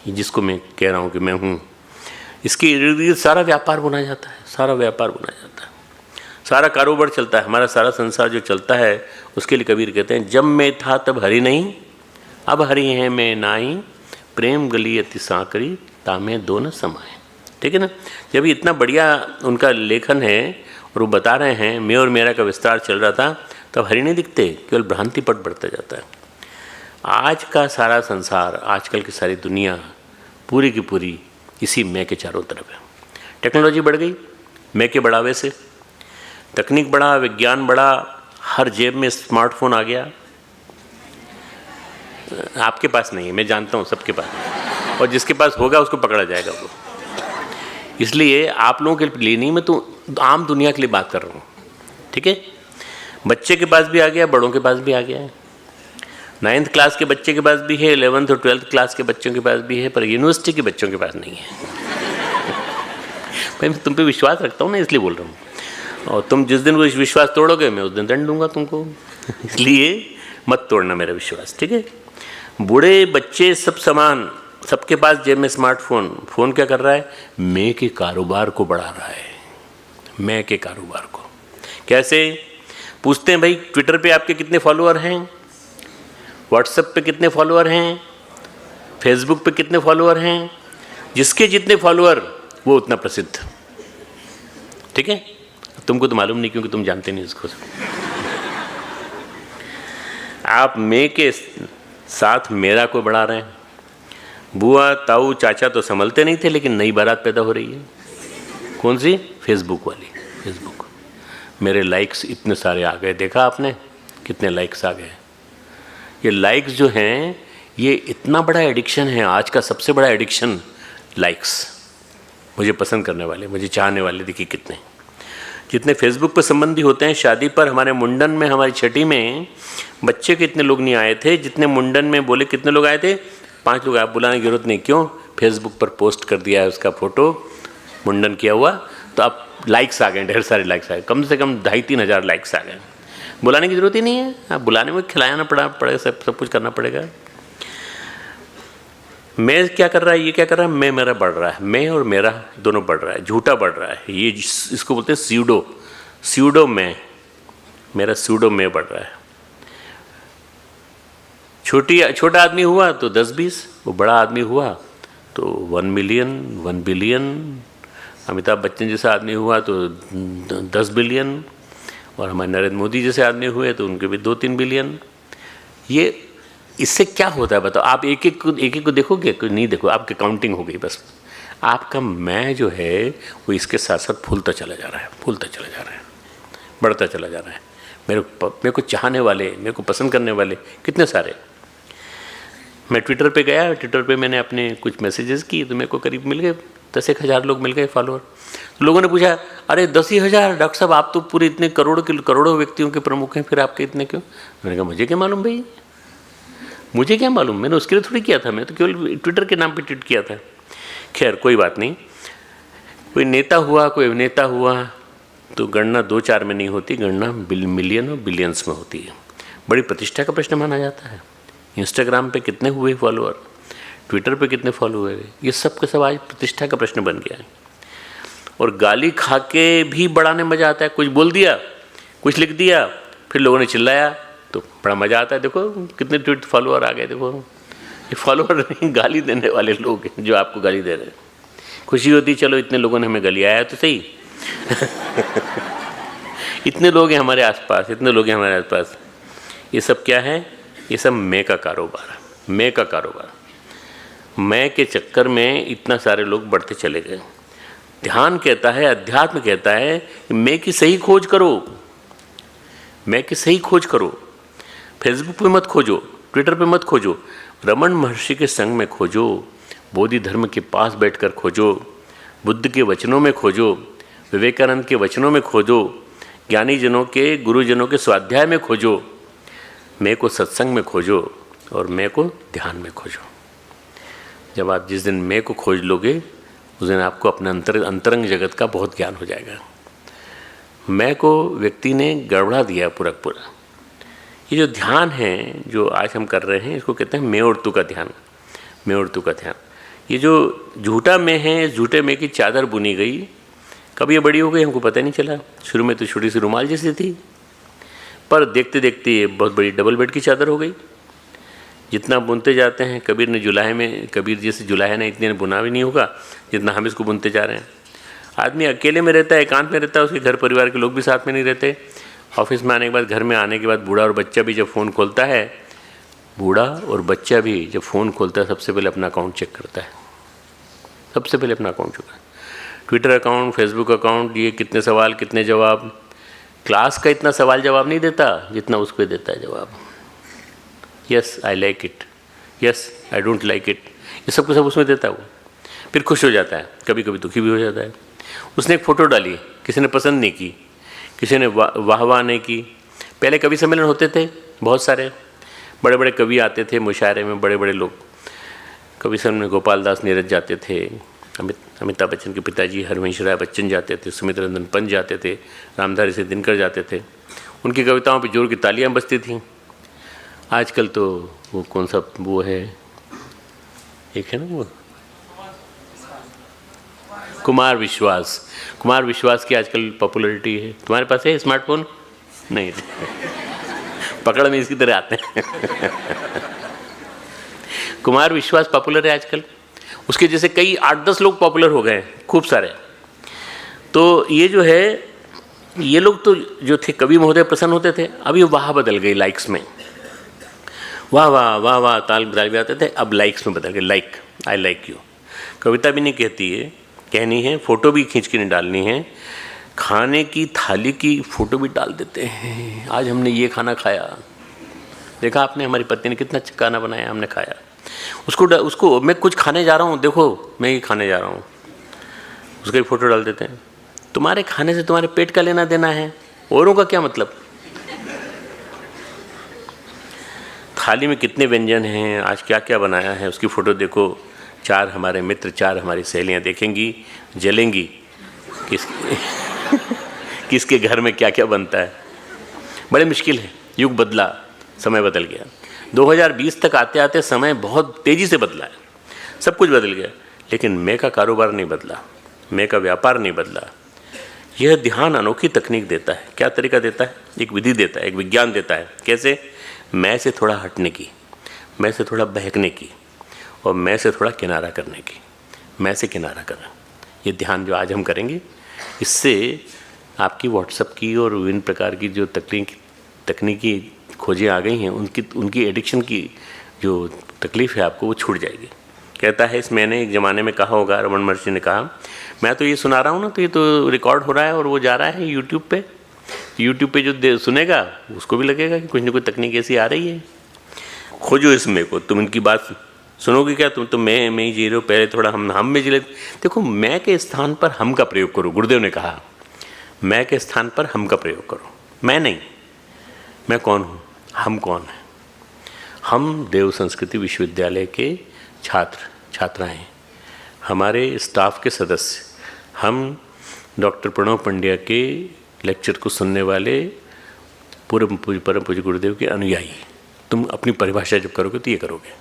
Speaker 2: ये जिसको मैं कह रहा हूँ कि मैं हूँ, इसके इर्द गिर्द सारा व्यापार बुना जाता है, सारा व्यापार बुना जाता है, सारा कारोबार चलता है, हमारा सारा संसार जो चलता है उसके लिए कबीर कहते हैं जब मैं था तब हरि नहीं, अब हरि है मैं नाई, प्रेम गली अति सांकरी तामे दोनों समाए। ठीक है ना? जब इतना बढ़िया उनका लेखन है और वो बता रहे हैं मैं और मेरा का विस्तार चल रहा था, तब हरि नहीं दिखते, केवल भ्रांति पट बढ़ता जाता है। आज का सारा संसार, आजकल की सारी दुनिया पूरी की पूरी इसी मैं के चारों तरफ है। टेक्नोलॉजी बढ़ गई, मैं के बढ़ावे से, तकनीक बढ़ा, विज्ञान बढ़ा, हर जेब में स्मार्टफोन आ गया। आपके पास नहीं है, मैं जानता हूँ, सबके पास है, और जिसके पास होगा उसको पकड़ा जाएगा वो। इसलिए आप लोगों के लिए नहीं, मैं तो आम दुनिया के लिए बात कर रहा हूँ। ठीक है? बच्चे के पास भी आ गया, बड़ों के पास भी आ गया है। 9th क्लास के बच्चे के पास भी है, 11th और 12th क्लास के बच्चों के पास भी है, पर यूनिवर्सिटी के बच्चों के पास नहीं है। भाई मैं तुम पे विश्वास रखता हूँ ना, इसलिए बोल रहा हूँ, और तुम जिस दिन वो विश्वास तोड़ोगे मैं उस दिन दंड दूंगा तुमको। इसलिए मत तोड़ना मेरा विश्वास, ठीक है? बूढ़े बच्चे सब समान, सबके पास जेब में स्मार्टफोन। फोन क्या कर रहा है? मैं के कारोबार को बढ़ा रहा है, मैं के कारोबार को। कैसे? पूछते हैं भाई ट्विटर पे आपके कितने फॉलोअर हैं, व्हाट्सएप पे कितने फॉलोअर हैं, फेसबुक पे कितने फॉलोअर हैं। जिसके जितने फॉलोअर वो उतना प्रसिद्ध। ठीक है? तुमको तो मालूम नहीं क्योंकि तुम जानते नहीं इसको। आप मैं के साथ मेरा को बढ़ा रहे हैं। बुआ ताऊ चाचा तो संभलते नहीं थे, लेकिन नई बारात पैदा हो रही है। कौन सी? फेसबुक वाली। फेसबुक, मेरे लाइक्स इतने सारे आ गए, देखा आपने कितने लाइक्स आ गए। ये लाइक्स जो हैं, ये इतना बड़ा एडिक्शन है, आज का सबसे बड़ा एडिक्शन लाइक्स। मुझे पसंद करने वाले, मुझे चाहने वाले देखिए कितने। जितने फेसबुक पर संबंधी होते हैं, शादी पर, हमारे मुंडन में, हमारी छठी में बच्चे के इतने लोग नहीं आए थे जितने मुंडन में। बोले कितने लोग आए थे? 5 लोग। आप बुलाने की जरूरत नहीं। क्यों? फेसबुक पर पोस्ट कर दिया है उसका फोटो, मुंडन किया हुआ, तो अब लाइक्स आ गए, ढेर सारे लाइक्स आ गए, कम से कम 2,500-3 हज़ार लाइक्स आ गए। बुलाने की जरूरत ही नहीं है। आप बुलाने में खिलाना पड़ेगा, सब कुछ करना पड़ेगा। मैं क्या कर रहा है, ये क्या कर रहा है? मैं मेरा बढ़ रहा है, मैं और मेरा दोनों बढ़ रहा है, झूठा बढ़ रहा है। ये इसको बोलते हैं स्यूडो मैं, मेरा स्यूडो मैं बढ़ रहा है। छोटा आदमी हुआ तो 10-20, वो बड़ा आदमी हुआ तो 1 मिलियन 1 बिलियन। अमिताभ बच्चन जैसा आदमी हुआ तो 10 बिलियन, और हमारे नरेंद्र मोदी जैसे आदमी हुए तो उनके भी 2-3 बिलियन। ये इससे क्या होता है बताओ? आप एक एक को देखोगे? नहीं देखो, आपकी काउंटिंग हो गई बस। आपका मैं जो है वो इसके साथ साथ फूलता चला जा रहा है, फूलता चला जा रहा है, बढ़ता चला जा रहा है। मेरे को चाहने वाले, मेरे को पसंद करने वाले कितने सारे। मैं ट्विटर पे गया, ट्विटर पे मैंने अपने कुछ मैसेजेस किए तो मेरे को करीब मिल गए 10,000 लोग मिल गए फॉलोअर। तो लोगों ने पूछा, अरे 10,000 डॉक्टर साहब, आप तो पूरे इतने करोड़ों व्यक्तियों के प्रमुख हैं, फिर आपके इतने क्यों? मैंने कहा मुझे क्या मालूम भाई, मुझे क्या मालूम, मैंने उसके लिए थोड़ी किया था, मैं तो केवल ट्विटर के नाम पे ट्वीट किया था। खैर कोई बात नहीं। कोई नेता हुआ, कोई अभिनेता हुआ, तो गणना 2-4 में नहीं होती, गणना मिलियन और बिलियंस में होती है। बड़ी प्रतिष्ठा का प्रश्न माना जाता है। इंस्टाग्राम पे कितने हुए फॉलोअर, ट्विटर पे कितने फॉलो हुए, ये सब के सब आज प्रतिष्ठा का प्रश्न बन गया है। और गाली खा के भी बढ़ाने मज़ा आता है। कुछ बोल दिया, कुछ लिख दिया, फिर लोगों ने चिल्लाया, तो बड़ा मज़ा आता है। देखो कितने ट्वीट फॉलोअर आ गए, देखो ये फॉलोअर नहीं, गाली देने वाले लोग हैं जो आपको गाली दे रहे हैं। खुशी होती, चलो इतने लोगों ने हमें गाली, आया तो सही। इतने लोग हैं हमारे आसपास, इतने लोग हैं हमारे आसपास। ये सब क्या है? ये सब मैं का कारोबार है, मैं का कारोबार। मैं के चक्कर में इतना सारे लोग बढ़ते चले गए। ध्यान कहता है, अध्यात्म कहता है कि मैं की सही खोज करो, मैं की सही खोज करो। फेसबुक पे मत खोजो, ट्विटर पे मत खोजो, रमन महर्षि के संग में खोजो, बोधि धर्म के पास बैठकर खोजो, बुद्ध के वचनों में खोजो, विवेकानंद के वचनों में खोजो, ज्ञानी जनों के, गुरुजनों के स्वाध्याय में खोजो, मैं को सत्संग में खोजो और मैं को ध्यान में खोजो। जब आप जिस दिन मैं को खोज लोगे, उस दिन आपको अपने अंतरंग जगत का बहुत ज्ञान हो जाएगा। मैं को व्यक्ति ने गड़बड़ा दिया पूरा पूरा। ये जो ध्यान है जो आज हम कर रहे हैं, इसको कहते हैं मैं और तू का ध्यान, मैं और तू का ध्यान। ये जो झूठा मैं है, इस झूठे मैं की चादर बुनी गई, कब ये बड़ी हो गई हमको पता नहीं चला। शुरू में तो छोटी सी रुमाल जैसी थी, पर देखते देखते ये बहुत बड़ी डबल बेड की चादर हो गई। जितना बुनते जाते हैं, कबीर ने जुलाहे में, कबीर जैसे जुलाहे ने इतने बुना भी नहीं होगा जितना हम इसको बुनते जा रहे हैं। आदमी अकेले में रहता है, एकांत में रहता है, उसके घर परिवार के लोग भी साथ में नहीं रहते। ऑफिस में आने के बाद, घर में आने के बाद बूढ़ा और बच्चा भी जब फ़ोन खोलता है, बूढ़ा और बच्चा भी जब फ़ोन खोलता है, सबसे पहले अपना अकाउंट चेक करता है, सबसे पहले अपना अकाउंट चेक करता है। ट्विटर अकाउंट, फेसबुक अकाउंट, ये कितने सवाल कितने जवाब। क्लास का इतना सवाल जवाब नहीं देता जितना उस पर देता है जवाब। Yes I like it, yes I don't like it, ये सब कुछ सब उसमें देता है वो। फिर खुश हो जाता है, कभी कभी दुखी भी हो जाता है। उसने एक फ़ोटो डाली, किसी ने पसंद नहीं की, किसी ने वाह नहीं की। पहले कवि सम्मेलन होते थे बहुत सारे, बड़े बड़े कवि आते थे मुशायरे में, बड़े बड़े लोग। कवि सम्मेलन में गोपाल दास नीरज जाते थे, अमिताभ बच्चन के पिताजी हरवंश राय बच्चन जाते थे, सुमित रंजन पंत जाते थे, रामधारी से दिनकर जाते थे। उनकी कविताओं पे जोर की तालियां बजती थीं। आजकल तो वो कौन सा वो है, एक है ना वो कुमार विश्वास, कुमार विश्वास की आजकल पॉपुलैरिटी है। तुम्हारे पास है स्मार्टफोन? नहीं पकड़ में इसकी तरह आते हैं। कुमार विश्वास पॉपुलर है आजकल, उसके जैसे कई 8-10 लोग पॉपुलर हो गए, खूब सारे। तो ये जो है, ये लोग तो जो थे कवि महोदय प्रसन्न होते थे, अभी वाह बदल गई लाइक्स में, वाह वाह वाह वाह ताल भी आते थे, अब लाइक्स में बदल गए, लाइक, आई लाइक यू। कविता भी नहीं कहती है, कहनी है, फ़ोटो भी खींच के नहीं डालनी है, खाने की थाली की फ़ोटो भी डाल देते हैं। आज हमने ये खाना खाया, देखा आपने, हमारी पत्नी ने कितना अच्छा खाना बनाया, हमने खाया। उसको मैं कुछ खाने जा रहा हूँ, देखो मैं ये खाने जा रहा हूँ, उसका ही फ़ोटो डाल देते हैं। तुम्हारे खाने से तुम्हारे पेट का लेना देना है, औरों का क्या मतलब। थाली में कितने व्यंजन हैं, आज क्या क्या बनाया है, उसकी फ़ोटो देखो। 4 हमारे मित्र, 4 हमारी सहेलियाँ देखेंगी, जलेंगी किसके घर में क्या क्या बनता है। बड़े मुश्किल है, युग बदला, समय बदल गया। 2020 तक आते आते समय बहुत तेज़ी से बदला है, सब कुछ बदल गया, लेकिन मैं का कारोबार नहीं बदला, मैं का व्यापार नहीं बदला। यह ध्यान अनोखी तकनीक देता है। क्या तरीका देता है? एक विधि देता है, एक विज्ञान देता है। कैसे? मैं से थोड़ा हटने की, मैं से थोड़ा बहकने की, और मैं से थोड़ा किनारा करने की, मैं से किनारा करना। ये ध्यान जो आज हम करेंगे, इससे आपकी व्हाट्सएप की और विभिन्न प्रकार की जो तकनीकी खोजें आ गई हैं, उनकी एडिक्शन की जो तकलीफ़ है आपको, वो छूट जाएगी। कहता है, इस मैंने एक ज़माने में कहा होगा, रमन महर्षि ने कहा, मैं तो ये सुना रहा हूँ ना, तो ये तो रिकॉर्ड हो रहा है और वो जा रहा है यूट्यूब पे। यूट्यूब पे जो सुनेगा उसको भी लगेगा कि कुछ ना कुछ तकनीक ऐसी आ रही है। खोजो इसमें को, तुम इनकी बात सुनोगे क्या? तुम तो मैं ही जी रहे हो, पहले थोड़ा हम में जी लेते। देखो, मैं के स्थान पर हम का प्रयोग करो। गुरुदेव ने कहा मैं के स्थान पर हम का प्रयोग करो। मैं नहीं, मैं कौन हूँ, हम कौन है? हम देव संस्कृति विश्वविद्यालय के छात्र छात्राएँ, हमारे स्टाफ के सदस्य, हम डॉक्टर प्रणव पंड्या के लेक्चर को सुनने वाले परम पूज्य गुरुदेव के अनुयायी। तुम अपनी परिभाषा जब करोगे तो ये करोगे,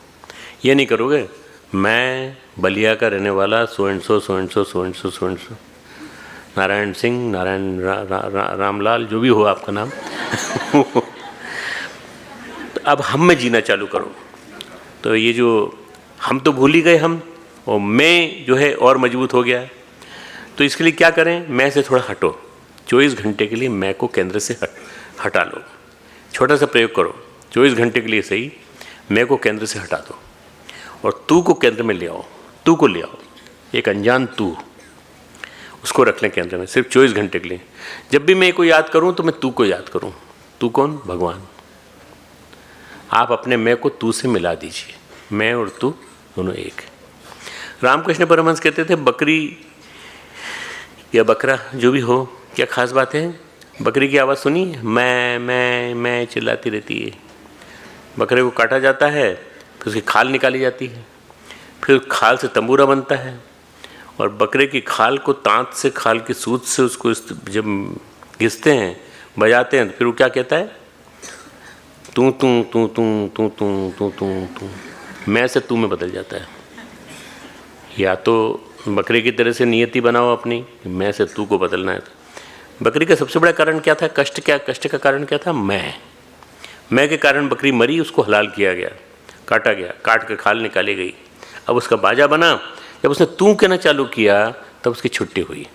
Speaker 2: ये नहीं करोगे मैं बलिया का रहने वाला so and so so and so so and so so and so, Narayan Singh, Narayan Ramlal, जो भी हो आपका नाम। तो अब हम में जीना चालू करो। तो ये जो हम तो भूल ही गए हम, और मैं जो है और मजबूत हो गया है। तो इसके लिए क्या करें? मैं से थोड़ा हटो। 24 घंटे के लिए मैं को केंद्र से हटा लो। छोटा सा प्रयोग करो, 24 घंटे के लिए सही मैं को केंद्र से हटा दो और तू को केंद्र में ले आओ। तू को ले आओ, एक अनजान तू, उसको रख लें केंद्र में सिर्फ 24 घंटे के लिए। जब भी मैं को याद करूं तो मैं तू को याद करूं। तू कौन? भगवान। आप अपने मैं को तू से मिला दीजिए। मैं और तू दोनों एक। रामकृष्ण परमहंस कहते थे बकरी या बकरा जो भी हो, क्या खास बात है? बकरी की आवाज़ सुनी? मैं चिल्लाती रहती है। बकरे को काटा जाता है, फिर उसकी खाल निकाली जाती है, फिर खाल से तंबूरा बनता है, और बकरे की खाल को तांत से, खाल की सूत से उसको जब घिसते हैं, बजाते हैं, फिर वो क्या कहता है? तू तू तू तू तू तू तू तू तू। मैं से तू में बदल जाता है। या तो बकरे की तरह से नियति बनाओ अपनी, मैं से तू को बदलना है। बकरी का सबसे बड़ा कारण क्या था? कष्ट का कारण क्या था? मैं के कारण बकरी मरी, उसको हलाल किया गया, काटा गया, काट कर खाल निकाली गई। अब उसका बाजा बना। जब उसने तू कहना चालू किया तब उसकी छुट्टी हुई,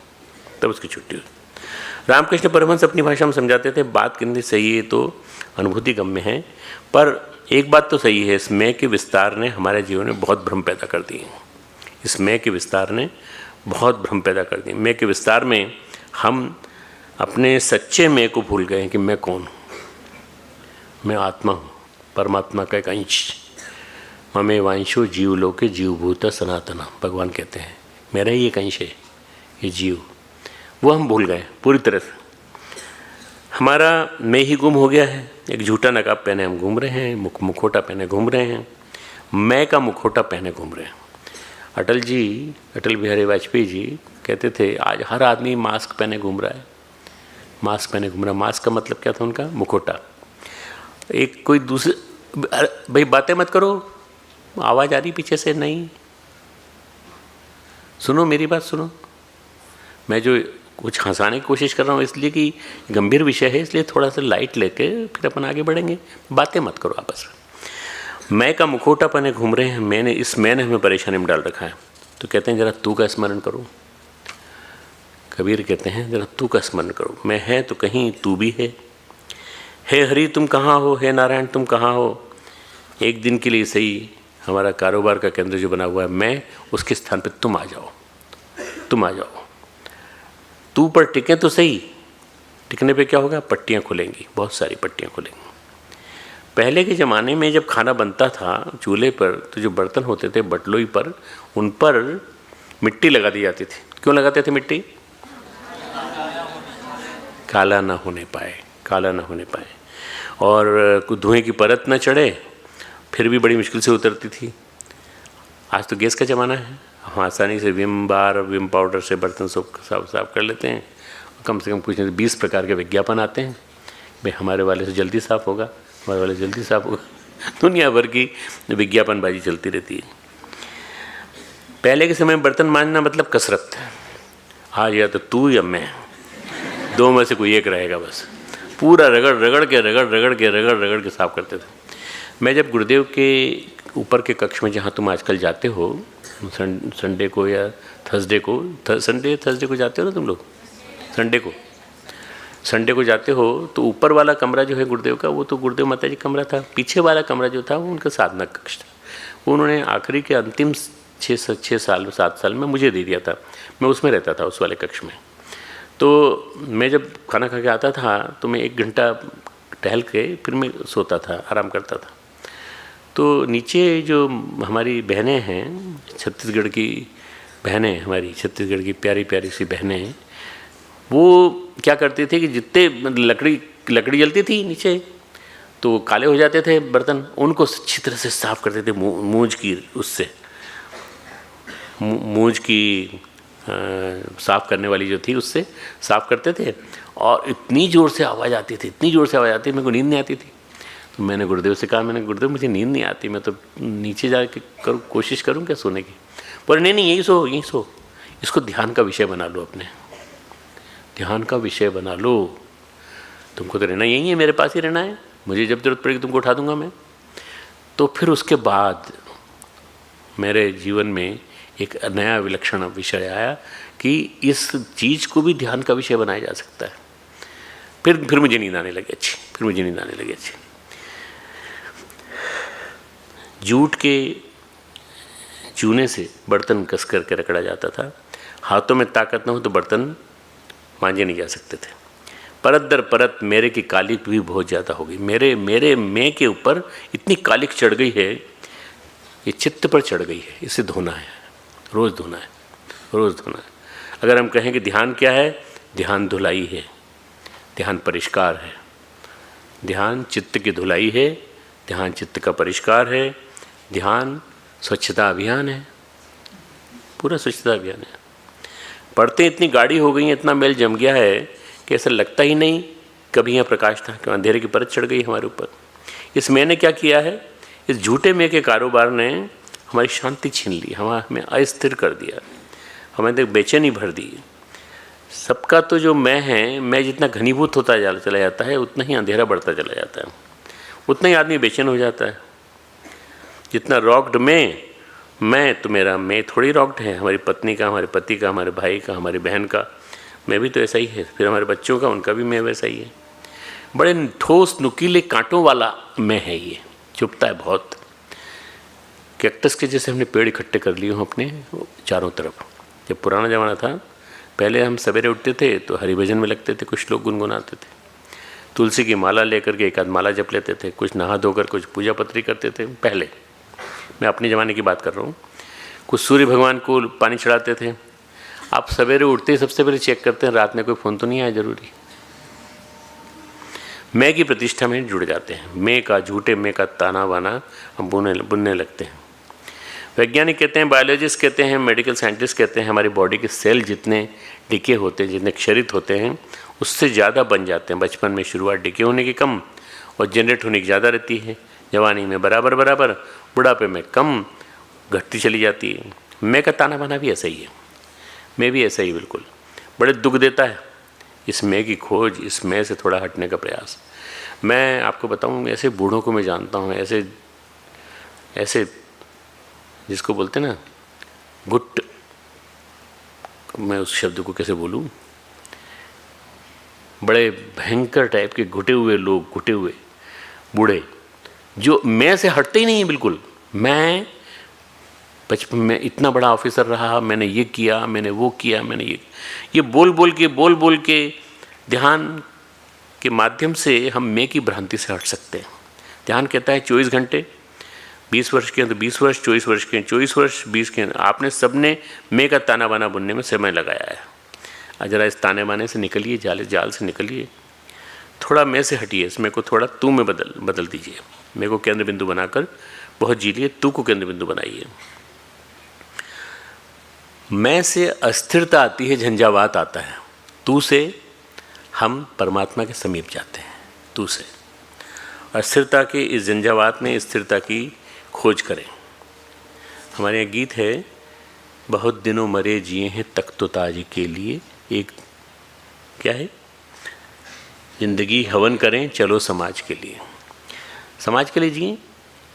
Speaker 2: रामकृष्ण परमहंस अपनी भाषा में समझाते थे, बात कितनी सही है तो अनुभूति गम्य है, पर एक बात तो सही है, इस मैं के विस्तार ने हमारे जीवन में बहुत भ्रम पैदा कर दिए। इस मैं के विस्तार ने बहुत भ्रम पैदा कर दिए। मैं के विस्तार में हम अपने सच्चे मैं को भूल गए कि मैं कौन हूँ। मैं आत्मा हूँ, परमात्मा का एक अंश। ममे वांशो जीवलोके जीवभूत सनातना, भगवान कहते हैं मेरा ही एक अंश है ये जीव। वो हम भूल गए पूरी तरह से। हमारा मैं ही गुम हो गया है। एक झूठा नकाब पहने हम घूम रहे हैं, मुखोटा पहने घूम रहे हैं, मैं का मुखोटा पहने घूम रहे हैं। अटल बिहारी वाजपेयी जी कहते थे आज हर आदमी मास्क पहने घूम रहा है, मास्क पहने घूम रहा है। मास्क का मतलब क्या था उनका? मुखोटा। एक कोई दूसरे, भाई बातें मत करो, आवाज़ आ रही पीछे से? नहीं, सुनो मेरी बात सुनो। मैं जो कुछ हंसाने की कोशिश कर रहा हूँ इसलिए कि गंभीर विषय है, इसलिए थोड़ा सा लाइट लेके फिर अपन आगे बढ़ेंगे। बातें मत करो आपस में। मैं का मुखोटा पहने घूम रहे हैं। मैंने हमें परेशानी में डाल रखा है। तो कहते हैं जरा तू का स्मरण करो। कबीर कहते हैं जरा तू का स्मरण करो। मैं है तो कहीं तू भी है। हे हरि तुम कहाँ हो, हे नारायण तुम कहाँ हो। एक दिन के लिए सही हमारा कारोबार का केंद्र जो बना हुआ है मैं, उसके स्थान पर तुम आ जाओ, तुम आ जाओ। तू पर टिकें तो सही। टिकने पे क्या होगा? पट्टियाँ खुलेंगी, बहुत सारी पट्टियाँ खुलेंगी। पहले के ज़माने में जब खाना बनता था चूल्हे पर, तो जो बर्तन होते थे बटलोई पर, उन पर मिट्टी लगा दी जाती थी। क्यों लगाते थे मिट्टी? काला ना होने पाए, काला ना होने पाए, और धुएं की परत न चढ़े। फिर भी बड़ी मुश्किल से उतरती थी। आज तो गैस का ज़माना है, हम आसानी से विम बार, विम पाउडर से बर्तन साफ कर लेते हैं। कम से कम कुछ नहीं 20 प्रकार के विज्ञापन आते हैं, भाई हमारे वाले से जल्दी साफ़ होगा, हमारे वाले से जल्दी साफ़ होगा। दुनिया भर की विज्ञापनबाजी चलती रहती है। पहले के समय में बर्तन मांजना मतलब कसरत है। आज या तो तू या मैं, दो में से कोई एक रहेगा बस। पूरा रगड़ के साफ करते थे। मैं जब गुरुदेव के ऊपर के कक्ष में, जहाँ तुम आजकल जाते हो संडे को या थर्सडे को, थर्सडे को जाते हो ना तुम लोग, संडे को जाते हो, तो ऊपर वाला कमरा जो है गुरुदेव का, वो तो गुरुदेव माता जी कमरा था। पीछे वाला कमरा जो था वो उनका साधना कक्ष था। वो उन्होंने आखिरी के अंतिम 7 साल में मुझे दे दिया था। मैं उसमें रहता था, उस वाले कक्ष में। तो मैं जब खाना खा के आता था तो मैं 1 घंटा टहल के फिर मैं सोता था, आराम करता था। तो नीचे जो हमारी बहनें हैं, छत्तीसगढ़ की बहनें, हमारी छत्तीसगढ़ की प्यारी प्यारी सी बहनें हैं, वो क्या करती थी कि जितने लकड़ी जलती थी नीचे, तो काले हो जाते थे बर्तन, उनको अच्छी तरह से साफ़ करते थे मूंज की, उससे मूंज की साफ़ करने वाली जो थी उससे साफ़ करते थे। और इतनी ज़ोर से आवाज़ आती थी, इतनी ज़ोर से आवाज़ आती थी, मेरे को नींद नहीं आती थी। तो मैंने गुरुदेव से कहा, मैंने गुरुदेव मुझे नींद नहीं आती, मैं तो नीचे जा के कोशिश करूँ क्या सोने की। बोले नहीं यहीं सो, इसको ध्यान का विषय बना लो, अपने ध्यान का विषय बना लो, तुमको तो रहना यहीं है, मेरे पास ही रहना है, मुझे जब जरूरत पड़ेगी तुमको उठा दूंगा मैं। तो फिर उसके बाद मेरे जीवन में एक नया विलक्षण विषय आया कि इस चीज़ को भी ध्यान का विषय बनाया जा सकता है। फिर मुझे नींद आने लगी अच्छी। जूट के चूने से बर्तन कस करके रगड़ा जाता था, हाथों में ताकत न हो तो बर्तन मांजे नहीं जा सकते थे। परत दर परत मेरे की कालिक भी बहुत ज़्यादा हो गई, मेरे मैं के ऊपर इतनी कालिक चढ़ गई है, ये चित्त पर चढ़ गई है, इसे धोना है, रोज़ धोना है। अगर हम कहें कि ध्यान क्या है, ध्यान धुलाई है, ध्यान परिष्कार है, ध्यान चित्त की धुलाई है, ध्यान चित्त का परिष्कार है, ध्यान स्वच्छता अभियान है, पूरा स्वच्छता अभियान है। पढ़ते इतनी गाढ़ी हो गई है, इतना मेल जम गया है कि ऐसा लगता ही नहीं कभी यहाँ प्रकाश था, कि अंधेरे की परत चढ़ गई हमारे ऊपर। इस मैं ने क्या किया है, इस झूठे मैं के कारोबार ने हमारी शांति छीन ली, हमें अस्थिर कर दिया, हमें तो बेचैनी भर दी। सबका तो जो मैं है, मैं जितना घनीभूत होता चला जाता है, उतना ही अंधेरा बढ़ता चला जाता है, उतना ही आदमी बेचैन हो जाता है। जितना रॉक्ड मैं तो मेरा मैं थोड़ी रॉक्ड है, हमारी पत्नी का, हमारे पति का, हमारे भाई का, हमारी बहन का मैं भी तो ऐसा ही है, फिर हमारे बच्चों का, उनका भी मैं वैसा ही है। बड़े ठोस नुकीले कांटों वाला मैं है, ये चुभता है बहुत। कैक्टस के जैसे हमने पेड़ इकट्ठे कर लिए हों अपने चारों तरफ। जब पुराना ज़माना था, पहले हम सवेरे उठते थे तो हरि भजन में लगते थे, कुछ लोग गुनगुनाते थे, तुलसी की माला लेकर के एक आध माला जप लेते थे, कुछ नहा धोकर कुछ पूजा पत्री करते थे। पहले मैं अपने ज़माने की बात कर रहा हूँ। कुछ सूर्य भगवान को पानी चढ़ाते थे। आप सवेरे उठते ही सबसे पहले चेक करते हैं रात में कोई फ़ोन तो नहीं आया ज़रूरी। मैं की प्रतिष्ठा में जुड़ जाते हैं, मैं का, झूठे मैं का ताना बाना हम बुनने लगते हैं। वैज्ञानिक कहते हैं, बायोलॉजिस्ट कहते हैं, मेडिकल साइंटिस्ट कहते हैं, हमारी बॉडी के सेल जितने डिके होते हैं, जितने क्षरित होते हैं, उससे ज़्यादा बन जाते हैं। बचपन में शुरुआत डिके होने की कम और जनरेट होने की ज़्यादा रहती है, जवानी में बराबर, बुढ़ापे में कम घटती चली जाती है। मैं का ताना बाना भी ऐसा ही है, मैं भी ऐसा ही बिल्कुल। बड़े दुख देता है इस मैं की खोज, इस मैं से थोड़ा हटने का प्रयास। मैं आपको बताऊं, ऐसे बूढ़ों को मैं जानता हूं, ऐसे जिसको बोलते ना गुट, मैं उस शब्द को कैसे बोलूं, बड़े भयंकर टाइप के घुटे हुए लोग, घुटे हुए बूढ़े, जो मैं से हटते ही नहीं है बिल्कुल। मैं बचपन में इतना बड़ा ऑफिसर रहा, मैंने ये किया, मैंने वो किया, मैंने ये बोल के ध्यान के माध्यम से हम मैं की भ्रांति से हट सकते हैं। ध्यान कहता है 24 घंटे, 20 वर्ष के हैं तो 20 वर्ष, 24 वर्ष के हैं 24 वर्ष, 20 के हैं। आपने सबने मैं का ताना बाना बुनने में समय लगाया है। ज़रा इस ताने बाने से निकलिए, जाल से निकलिए, थोड़ा मैं से हटिए, इसमें को थोड़ा तू में बदल दीजिए। मैं को केंद्र बिंदु बनाकर बहुत जी लिए, तू को केंद्र बिंदु बनाइए। मैं से अस्थिरता आती है, झंझावात आता है। तू से हम परमात्मा के समीप जाते हैं, तू से। अस्थिरता के इस झंझावात में स्थिरता की खोज करें। हमारे यहाँ गीत है, बहुत दिनों मरे जिए हैं तख्तो ताज के लिए, एक क्या है, जिंदगी हवन करें चलो समाज के लिए। समाज के लिए जिए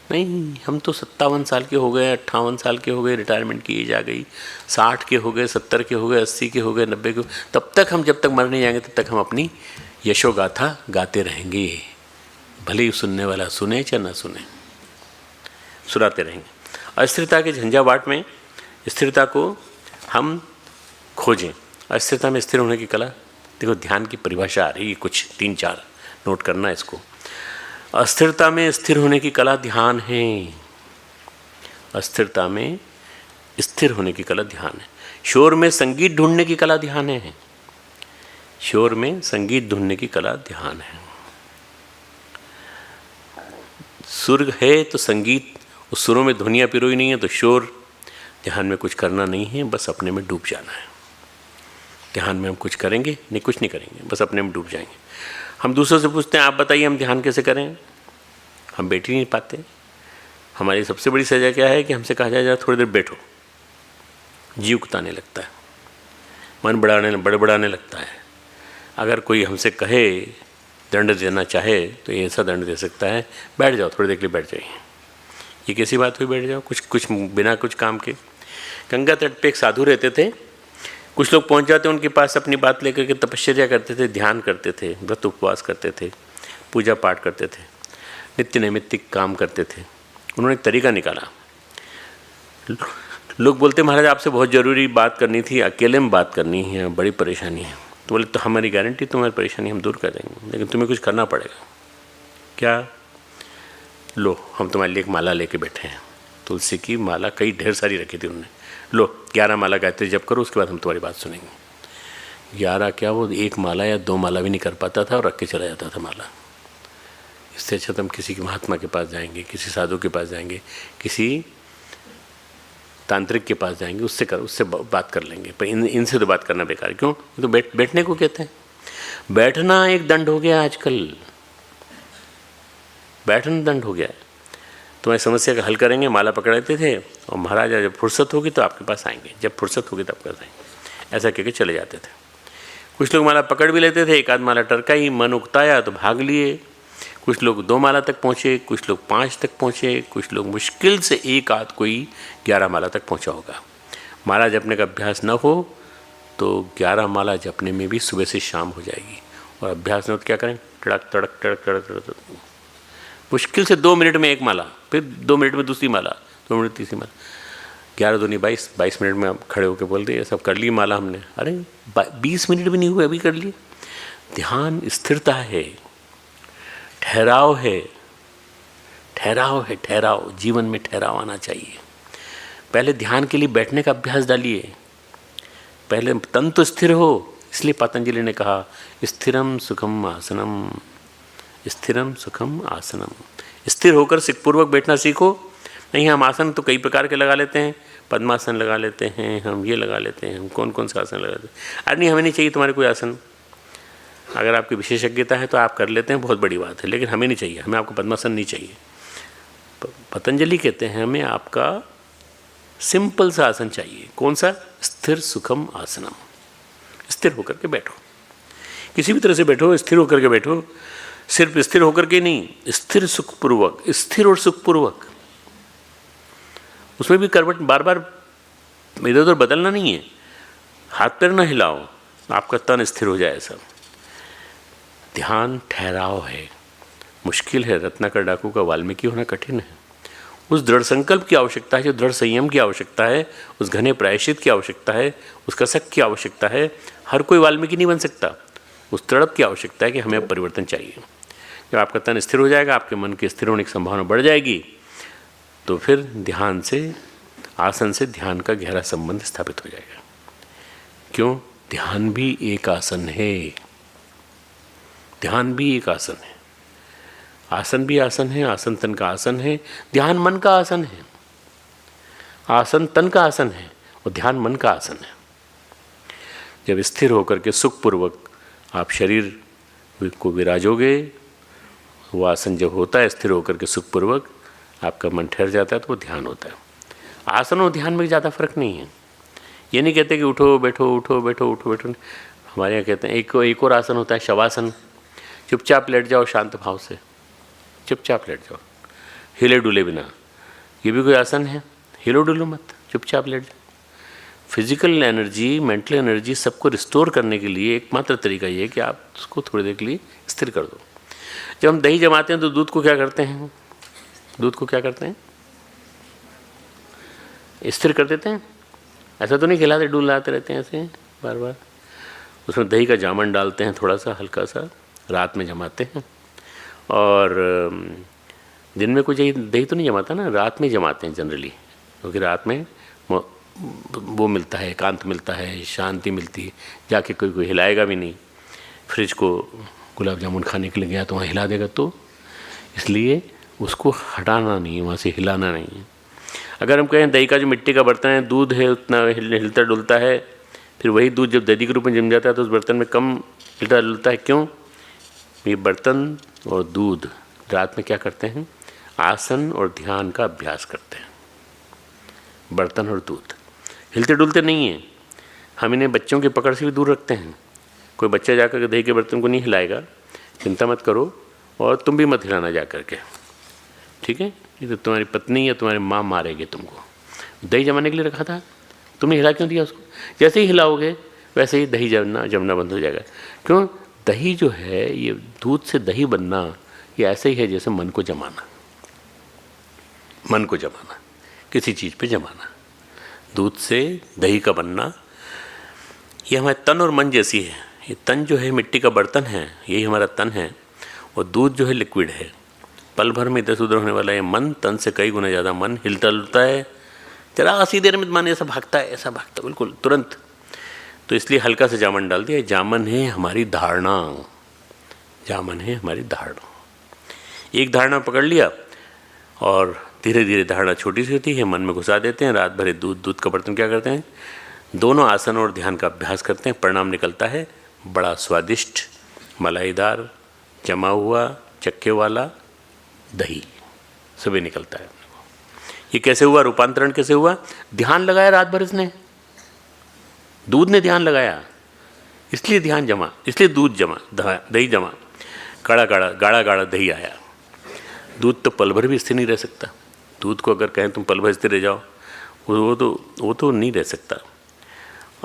Speaker 2: नहीं, हम तो 57 साल के हो गए, 58 साल के हो गए, रिटायरमेंट की एज आ गई, 60 के हो गए, 70 के हो गए, 80 के हो गए, 90 के, तब तक हम जब तक मर नहीं जाएंगे तब तक हम अपनी यशोगाथा गाते रहेंगे। भले ही सुनने वाला सुने चाहे ना सुने, सुनाते रहेंगे। अस्थिरता के झंझावाट में स्थिरता को हम खोजें। अस्थिरता में स्थिर होने की कला, देखो ध्यान की परिभाषा आ रही है कुछ 3-4, नोट करना इसको। अस्थिरता में स्थिर होने की कला ध्यान है। अस्थिरता में स्थिर होने की कला ध्यान है। शोर में संगीत ढूंढने की कला ध्यान है। शोर में संगीत ढूंढने की कला ध्यान है। सुर है तो संगीत, उस सुरों में ध्वनियाँ पिरोई नहीं है तो शोर। ध्यान में कुछ करना नहीं है, बस अपने में डूब जाना है। ध्यान में हम कुछ करेंगे नहीं, कुछ नहीं करेंगे, बस अपने में डूब जाएंगे। हम दूसरों से पूछते हैं आप बताइए हम ध्यान कैसे करें, हम बैठ ही नहीं पाते। हमारी सबसे बड़ी सजा क्या है कि हमसे कहा जाए थोड़ी देर बैठो, जी उकताने लगता है, मन बड़बड़ाने लगता है। अगर कोई हमसे कहे, दंड देना चाहे तो ये ऐसा दंड दे सकता है, बैठ जाओ थोड़ी देर के लिए, बैठ जाइए। ये कैसी बात हुई बैठ जाओ, कुछ बिना कुछ काम के। गंगा तट पे एक साधु रहते थे। कुछ लोग पहुंच जाते उनके पास, अपनी बात लेकर के तपश्चर्या करते थे, ध्यान करते थे, व्रत उपवास करते थे, पूजा पाठ करते थे, नित्य नैमित्तिक काम करते थे। उन्होंने एक तरीका निकाला। लोग बोलते महाराज आपसे बहुत ज़रूरी बात करनी थी, अकेले में बात करनी है, बड़ी परेशानी है। तो बोले तो हमारी गारंटी, तुम्हारी परेशानी हम दूर कर देंगे, लेकिन तुम्हें कुछ करना पड़ेगा। क्या? लो हम तुम्हारे लिए एक माला लेके बैठे हैं, तुलसी की माला, कई ढेर सारी रखी थी उन्होंने। लो 11 माला गायत्री जप करो, उसके बाद हम तुम्हारी बात सुनेंगे। 11 क्या, वो एक माला या 2 माला भी नहीं कर पाता था और रख के चला जाता था माला। इससे अच्छा तो हम किसी के महात्मा के पास जाएंगे, किसी साधु के पास जाएंगे, किसी तांत्रिक के पास जाएंगे, उससे बात कर लेंगे। पर इनसे तो बात करना बेकार। क्यों? तो बैठने को कहते हैं। बैठना एक दंड हो गया आजकल, बैठना दंड हो गया है। तुम्हारी समस्या का हल करेंगे, माला पकड़ाते थे और महाराज जब फुर्सत होगी तो आपके पास आएंगे, जब फुर्सत होगी तब आपके पास आएंगे, ऐसा कह के चले जाते थे। कुछ लोग माला पकड़ भी लेते थे, एक आध माला टरकाई, मन उकताया तो भाग लिए। कुछ लोग 2 माला तक पहुँचे, कुछ लोग 5 तक पहुँचे, कुछ लोग मुश्किल से एक आध कोई 11 माला तक पहुँचा होगा। माला जपने का अभ्यास न हो तो 11 माला जपने में भी सुबह से शाम हो जाएगी। और अभ्यास न हो तो क्या करें, टड़क टड़क टड़क टड़क टड़क, मुश्किल से 2 मिनट में एक माला, फिर 2 मिनट में दूसरी माला, 2 मिनट तीसरी माला, 11 दूनी 22, 22 मिनट में आप खड़े होकर बोल दिए सब कर ली माला हमने। अरे 20 मिनट भी नहीं हुए, अभी कर लिए। ध्यान स्थिरता है, ठहराव है, ठहराव है, ठहराव। जीवन में ठहराव आना चाहिए। पहले ध्यान के लिए बैठने का अभ्यास डालिए, पहले तन तो स्थिर हो। इसलिए पतंजलि ने कहा स्थिरम सुखम आसनम, स्थिरम सुखम आसनम। स्थिर होकर सिखपूर्वक बैठना सीखो। नहीं हम आसन तो कई प्रकार के लगा लेते हैं, पद्मासन लगा लेते हैं, हम ये लगा लेते हैं, हम कौन कौन सा आसन लगा लेते हैं। अरे नहीं हमें नहीं चाहिए तुम्हारे कोई आसन। अगर आपकी विशेषज्ञता है तो आप कर लेते हैं, बहुत बड़ी बात है, लेकिन हमें नहीं चाहिए, हमें आपको पद्मासन नहीं चाहिए। पतंजलि कहते हैं हमें आपका सिंपल सा आसन चाहिए। कौन सा? स्थिर सुखम आसनम। स्थिर होकर के बैठो, किसी भी तरह से बैठो, स्थिर होकर के बैठो। सिर्फ स्थिर होकर के नहीं, स्थिर सुखपूर्वक, स्थिर और सुखपूर्वक। उसमें भी करवट बार बार इधर उधर बदलना नहीं है, हाथ पैर ना हिलाओ, आपका तन स्थिर हो जाए सब। ध्यान ठहराव है, मुश्किल है। रत्नाकर डाकू का वाल्मीकि होना कठिन है। उस दृढ़ संकल्प की आवश्यकता है, जो दृढ़ संयम की आवश्यकता है, उस घने प्रायश्चित की आवश्यकता है, उस कसक की आवश्यकता है। हर कोई वाल्मीकि नहीं बन सकता। उस तड़प की आवश्यकता है कि हमें अब परिवर्तन चाहिए। जब आपका तन स्थिर हो जाएगा, आपके मन के स्थिर होने की संभावना बढ़ जाएगी, तो फिर ध्यान से, आसन से ध्यान का गहरा संबंध स्थापित हो जाएगा। क्यों? ध्यान भी एक आसन है, ध्यान भी एक आसन है। आसन भी आसन है, आसन तन का आसन है, ध्यान मन का आसन है। आसन तन का आसन है और ध्यान मन का आसन है। जब स्थिर होकर के सुखपूर्वक आप शरीर को विराजोगे, वो आसन जब होता है स्थिर होकर के सुखपूर्वक, आपका मन ठहर जाता है तो वो ध्यान होता है। आसन और ध्यान में ज़्यादा फर्क नहीं है। ये नहीं कहते कि उठो बैठो उठो बैठो उठो बैठो। हमारे यहाँ कहते हैं एक और आसन होता है शवासन। चुपचाप लेट जाओ शांत भाव से, चुपचाप लेट जाओ, हिले डुले बिना। ये भी कोई आसन है? हिलो डुलो मत, चुपचाप लेट जाओ। फिजिकल एनर्जी, मेंटल एनर्जी सबको रिस्टोर करने के लिए एकमात्र तरीका ये है कि आप उसको थोड़ी देर के लिए स्थिर कर दो। जब हम दही जमाते हैं तो दूध को क्या करते हैं? दूध को क्या करते हैं? स्थिर कर देते हैं। ऐसा तो नहीं खिलाते, डुलाते रहते हैं ऐसे बार बार। उसमें दही का जामन डालते हैं, थोड़ा सा हल्का सा, रात में जमाते हैं और दिन में कोई दही तो नहीं जमाता ना, रात में जमाते हैं जनरली, क्योंकि रात में वो मिलता है, एकांत मिलता है, शांति मिलती है, जाके कोई हिलाएगा भी नहीं। फ्रिज को गुलाब जामुन खाने के लिए गया तो वहाँ हिला देगा, तो इसलिए उसको हटाना नहीं है, वहाँ से हिलाना नहीं है। अगर हम कहें दही का जो मिट्टी का बर्तन है, दूध है उतना हिलता डुलता है, फिर वही दूध जब दही के रूप में जम जाता है तो उस बर्तन में कम हिलता डुलता है। क्यों? ये बर्तन और दूध रात में क्या करते हैं? आसन और ध्यान का अभ्यास करते हैं। बर्तन और दूध हिलते डुलते नहीं हैं। हम इन्हें बच्चों की पकड़ से भी दूर रखते हैं। कोई बच्चा जाकर के दही के बर्तन को नहीं हिलाएगा, चिंता मत करो, और तुम भी मत हिलाना जा कर के, ठीक है? ये तो तुम्हारी पत्नी या तुम्हारी माँ मारेगी तुमको। दही जमाने के लिए रखा था, तुमने हिला क्यों दिया उसको? जैसे ही हिलाओगे वैसे ही दही जमना बंद हो जाएगा। क्यों? दही जो है, ये दूध से दही बनना, ये ऐसे ही है जैसे मन को जमाना। मन को जमाना, किसी चीज़ पे जमाना। दूध से दही का बनना, ये हमारे तन और मन जैसी है। ये तन जो है मिट्टी का बर्तन है, यही हमारा तन है, और दूध जो है लिक्विड है। पल भर में इधर उधर होने वाला है मन, तन से कई गुना ज़्यादा मन हिलता डुलता है, जरा सी देर में माने ऐसा भागता है, ऐसा भागता है बिल्कुल तुरंत। तो इसलिए हल्का सा जामन डाल दिया। जामन है हमारी धारणा, जामन है हमारी धारणा। एक धारणा पकड़ लिया और धीरे धीरे धारणा छोटी सी होती है, मन में घुसा देते हैं। रात भर दूध का बर्तन क्या करते हैं? दोनों आसन और ध्यान का अभ्यास करते हैं। परिणाम निकलता है बड़ा स्वादिष्ट, मलाईदार, जमा हुआ, चक्के वाला दही सभी निकलता है। ये कैसे हुआ? रूपांतरण कैसे हुआ? ध्यान लगाया रात भर इसने, दूध ने ध्यान लगाया, इसलिए ध्यान जमा, इसलिए दूध जमा, दही जमा, गाढ़ा गाढ़ा दही आया। दूध तो पल भर भी स्थिर नहीं रह सकता। दूध को अगर कहें तुम पल भर स्थिर रह जाओ, वो तो नहीं रह सकता,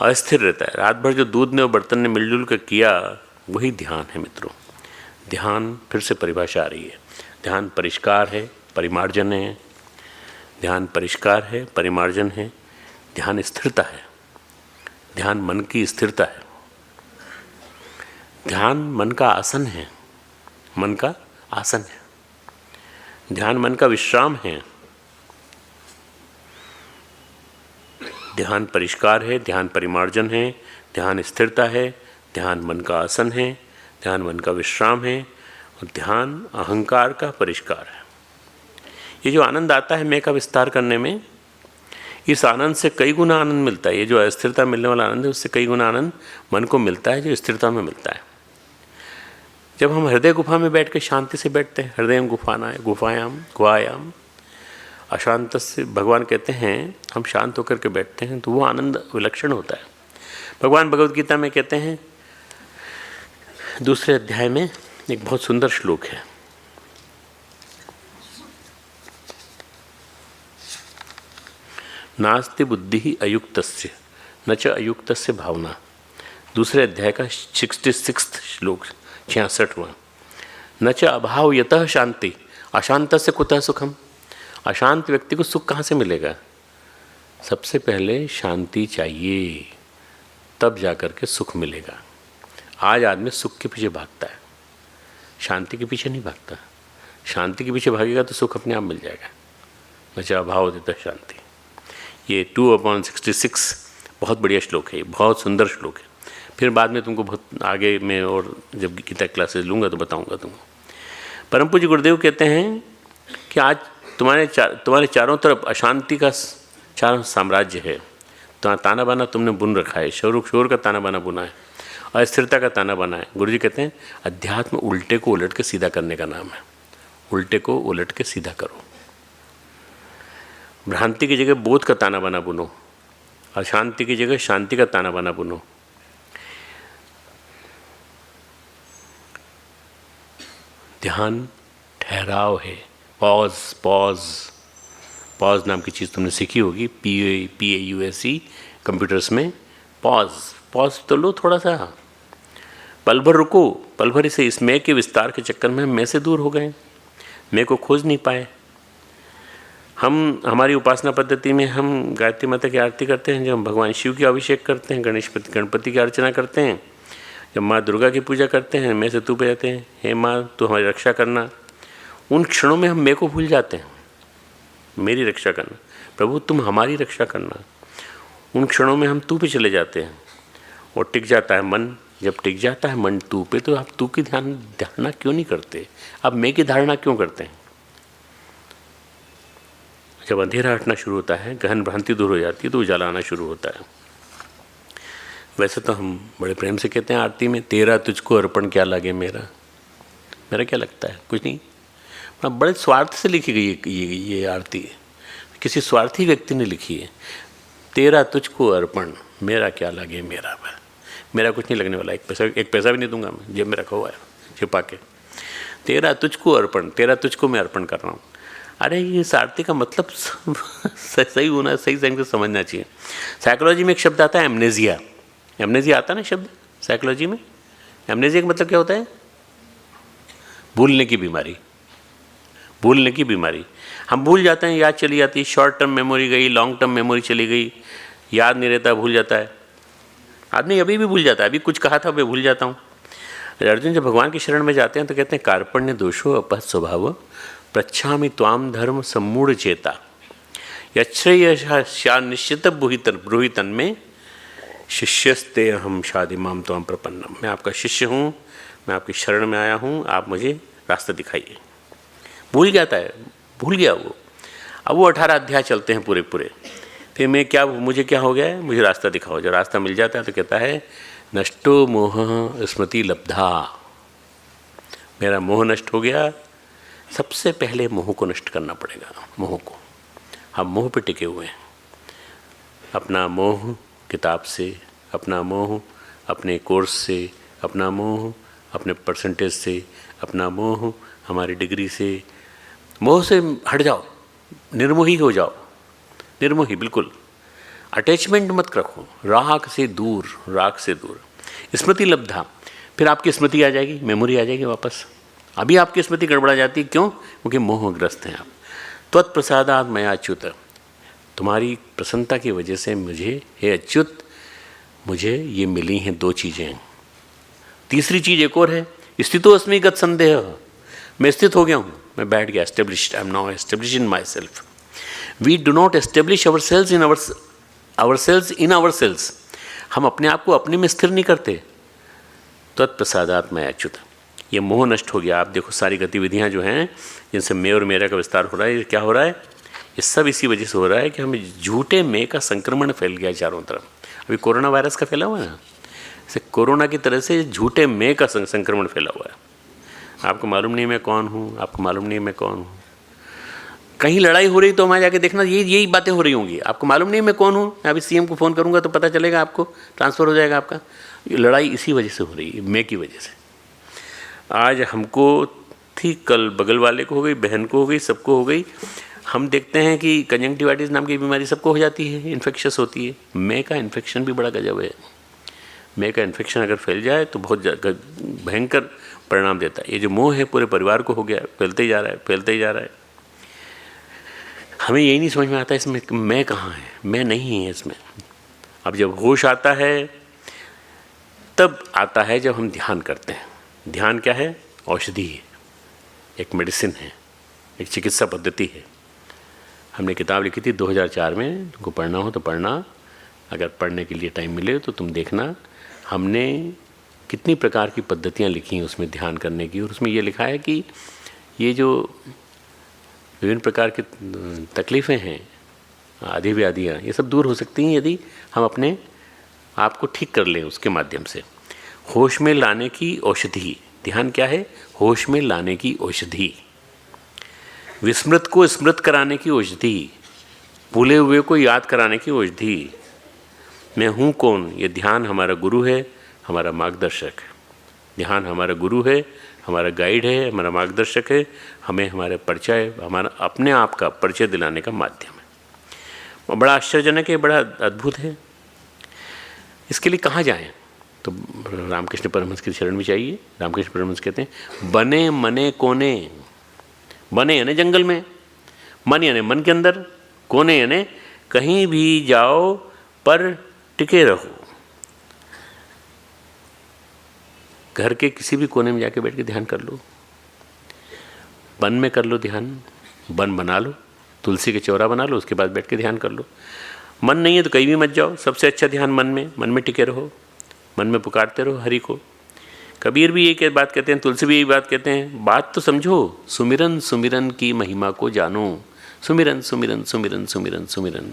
Speaker 2: अस्थिर रहता है। रात भर जो दूध ने और बर्तन ने मिलजुल कर किया, वही ध्यान है मित्रों। ध्यान फिर से परिभाषा आ रही है। ध्यान परिष्कार है, परिमार्जन है। ध्यान परिष्कार है, परिमार्जन है। ध्यान स्थिरता है। ध्यान मन की स्थिरता है। ध्यान मन का आसन है, मन का आसन है। ध्यान मन का विश्राम है। ध्यान परिष्कार है, ध्यान परिमार्जन है, ध्यान स्थिरता है, ध्यान मन का आसन है, ध्यान मन का विश्राम है, और ध्यान अहंकार का परिष्कार है। ये जो आनंद आता है मैं का विस्तार करने में, इस आनंद से कई गुना आनंद मिलता है। ये जो अस्थिरता मिलने वाला आनंद है, उससे कई गुना आनंद मन को मिलता है जो स्थिरता में मिलता है। जब हम हृदय गुफा में बैठ के शांति से बैठते हैं, हृदय गुफायाम अशांत से, भगवान कहते हैं हम शांत होकर के बैठते हैं तो वो आनंद विलक्षण होता है। भगवान भगवद गीता में कहते हैं, दूसरे अध्याय में एक बहुत सुंदर श्लोक है। नास्ति बुद्धि अयुक्तस्य न च अयुक्तस्य भावना। दूसरे अध्याय का 66वां श्लोक, 66वां। न च अभाव यतः शांति अशांतस्य कुतः सुखम। अशांत व्यक्ति को सुख कहाँ से मिलेगा? सबसे पहले शांति चाहिए, तब जाकर के सुख मिलेगा। आज आदमी सुख के पीछे भागता है, शांति के पीछे नहीं भागता। शांति के पीछे भागेगा तो सुख अपने आप मिल जाएगा। न च अभाव यतः शांति। ये 2/66 बहुत बढ़िया श्लोक है, बहुत सुंदर श्लोक है। फिर बाद में तुमको बहुत आगे में और जब गीता क्लासेस लूँगा तो बताऊँगा तुमको। परम पूज्य गुरुदेव कहते हैं कि आज तुम्हारे चारों तरफ अशांति का चारों साम्राज्य है। तो ताना बाना तुमने बुन रखा है, शोर का ताना बाना बुना है, अस्थिरता का ताना बाना है। गुरुजी कहते हैं अध्यात्म उल्टे को उलट के सीधा करने का नाम है। उल्टे को उलट के सीधा करो। भ्रांति की जगह बोध का ताना बाना बुनो, अशांति की जगह शांति का ताना बाना बुनो। ध्यान ठहराव है, पॉज नाम की चीज़ तुमने सीखी होगी, PAUSE कंप्यूटर्स में। पॉज तो लो थोड़ा सा, पल भर रुको। पल भर इसे इस मैं के विस्तार के चक्कर में मैं से दूर हो गए, मैं को खोज नहीं पाए। हमारी उपासना पद्धति में हम गायत्री माता की आरती करते हैं, जब हम भगवान शिव की अभिषेक करते हैं, गणपति की अर्चना करते हैं, जब माँ दुर्गा की पूजा करते हैं, मैं से तू पे जाते हैं, हे माँ तू हमारी रक्षा करना, उन क्षणों में हम मैं को भूल जाते हैं, मेरी रक्षा करना, प्रभु तुम हमारी रक्षा करना। उन क्षणों में हम तू पे चले जाते हैं और टिक जाता है मन। जब टिक जाता है मन तू पे, तो आप तू की धारणा क्यों नहीं करते, आप मैं की धारणा क्यों करते हैं? जब अंधेरा हटना शुरू होता है, गहन भ्रांति दूर हो जाती है, तो उजाला आना शुरू होता है। वैसे तो हम बड़े प्रेम से कहते हैं आरती में, तेरा तुझको अर्पण क्या लगे मेरा। मेरा क्या लगता है? कुछ नहीं। बड़े स्वार्थ से लिखी गई ये आरती, किसी स्वार्थी व्यक्ति ने लिखी है। तेरा तुझको अर्पण मेरा क्या लगे मेरा। मेरा कुछ नहीं लगने वाला, एक पैसा भी नहीं दूंगा मैं, जेब में रखा हुआ है छिपा के। तेरा तुझको अर्पण, तेरा तुझको मैं अर्पण कर रहा हूँ। अरे ये इस आरती का मतलब सही होना, सही से समझना चाहिए। साइकोलॉजी में एक शब्द आता है एमनेजिया। एमनेजिया आता है ना शब्द साइकोलॉजी में। एमनेजिया का मतलब क्या होता है? भूलने की बीमारी। भूलने की बीमारी। हम भूल जाते हैं, याद चली जाती है, शॉर्ट टर्म मेमोरी गई, लॉन्ग टर्म मेमोरी चली गई, याद नहीं रहता, भूल जाता है आदमी। अभी भी भूल जाता है, अभी कुछ कहा था मैं भूल जाता हूँ। अर्जुन जब भगवान की शरण में जाते हैं तो कहते हैं कार्पण्य दोषो अपहत स्वभाव प्रच्छामि त्वाम धर्म सम्मूढ़ चेता यच्छ्रेयशा निश्चित ब्रूहितन में शिष्यस्ते हम शादी माम त्वाम प्रपन्नम। मैं आपका शिष्य हूँ, मैं आपकी शरण में आया हूँ, आप मुझे रास्ता दिखाइए। भूल जाता है, भूल गया वो। अब वो 18 अध्याय चलते हैं पूरे। फिर मुझे क्या हो गया है, मुझे रास्ता दिखाओ। जब रास्ता मिल जाता है तो कहता है नष्टो मोह स्मृति लब्धा। मेरा मोह नष्ट हो गया। सबसे पहले मोह को नष्ट करना पड़ेगा। मोह को, हम मोह पे टिके हुए हैं। अपना मोह किताब से, अपना मोह अपने कोर्स से, अपना मोह अपने परसेंटेज से, अपना मोह हमारी डिग्री से। मोह से हट जाओ, निर्मोही हो जाओ। निर्मोही बिल्कुल, अटैचमेंट मत रखो, राग से दूर। स्मृति लब्धा, फिर आपकी स्मृति आ जाएगी, मेमोरी आ जाएगी वापस। अभी आपकी स्मृति गड़बड़ा जाती है, क्यों? क्योंकि मोहग्रस्त हैं आप। त्वत्प्रसादात् मया अच्युत, तुम्हारी प्रसन्नता की वजह से मुझे, हे अच्युत, मुझे ये मिली हैं 2 चीज़ें। तीसरी चीज़ एक और है, स्थितो अस्मि गत संदेह। मैं स्थित हो गया हूँ, मैं बैठ गया, established, I am now established in my self. We do not establish our selves in our selves. हम अपने आप को अपने में स्थिर नहीं करते। तत्प्रसादात् मया अच्युत, ये मोह नष्ट हो गया। आप देखो सारी गतिविधियाँ जो हैं जिनसे मैं और मेरा का विस्तार हो रहा है, ये क्या हो रहा है? ये सब इसी वजह से हो रहा है कि हमें झूठे मैं का संक्रमण फैल गया चारों तरफ। अभी कोरोना वायरस का फैला हुआ है ना, ऐसे कोरोना की तरह से झूठे मैं का संक्रमण फैला हुआ है। आपको मालूम नहीं मैं कौन हूँ, आपको मालूम नहीं मैं कौन हूँ। कहीं लड़ाई हो रही तो वहाँ जाके देखना, यही बातें हो रही होंगी। आपको मालूम नहीं मैं कौन हूँ, मैं अभी सीएम को फ़ोन करूँगा तो पता चलेगा, आपको ट्रांसफ़र हो जाएगा आपका। ये लड़ाई इसी वजह से हो रही है, मैं की वजह से। आज हमको थी, कल बगल वाले को हो गई, बहन को हो गई, सबको हो गई। हम देखते हैं कि कंजंक्टिवाइटिस नाम की बीमारी सबको हो जाती है, इन्फेक्शस होती है। मैं का इन्फेक्शन भी बड़ा गजब है। मैं का इन्फेक्शन अगर फैल जाए तो बहुत भयंकर परिणाम देता है। ये जो मोह है पूरे परिवार को हो गया, फैलते ही जा रहा है। हमें यही नहीं समझ में आता इसमें मैं कहाँ है, मैं नहीं है इसमें। अब जब होश आता है तब आता है जब हम ध्यान करते हैं। ध्यान क्या है? औषधि है, एक मेडिसिन है, एक चिकित्सा पद्धति है। हमने किताब लिखी थी 2004 में, तुमको पढ़ना हो तो पढ़ना, अगर पढ़ने के लिए टाइम मिले तो तुम देखना। हमने कितनी प्रकार की पद्धतियाँ लिखी हैं उसमें ध्यान करने की, और उसमें ये लिखा है कि ये जो विभिन्न प्रकार की तकलीफ़ें हैं, आधी व्याधियाँ, ये सब दूर हो सकती हैं यदि हम अपने आप को ठीक कर लें उसके माध्यम से। होश में लाने की औषधि, ध्यान क्या है? होश में लाने की औषधि, विस्मृत को स्मृत कराने की औषधि, भूले हुए को याद कराने की औषधि। मैं हूँ कौन? ये ध्यान हमारा गुरु है, हमारा मार्गदर्शक है। ध्यान हमारा गुरु है, हमारा गाइड है, हमारा मार्गदर्शक है, हमें हमारे परिचय, हमारा अपने आप का परिचय दिलाने का माध्यम है। और बड़ा आश्चर्यजनक है, बड़ा अद्भुत है। इसके लिए कहाँ जाएं? तो रामकृष्ण परमहंस की शरण में चाहिए। रामकृष्ण परमहंस कहते हैं बने मने कोने। बने यानी जंगल में, मन यानी मन के अंदर, कोने यानी कहीं भी जाओ पर टिके रहो। घर के किसी भी कोने में जाके बैठ के ध्यान कर लो, वन में कर लो ध्यान, वन बना लो, तुलसी के चौरा बना लो, उसके बाद बैठ के ध्यान कर लो। मन नहीं है तो कहीं भी मत जाओ, सबसे अच्छा ध्यान मन में टिके रहो, मन में पुकारते रहो हरि को। कबीर भी यही बात कहते हैं, तुलसी भी यही बात कहते हैं, बात तो समझो, सुमिरन सुमिरन की महिमा को जानो, सुमिरन सुमिरन सुमिरन सुमिरन सुमिरन।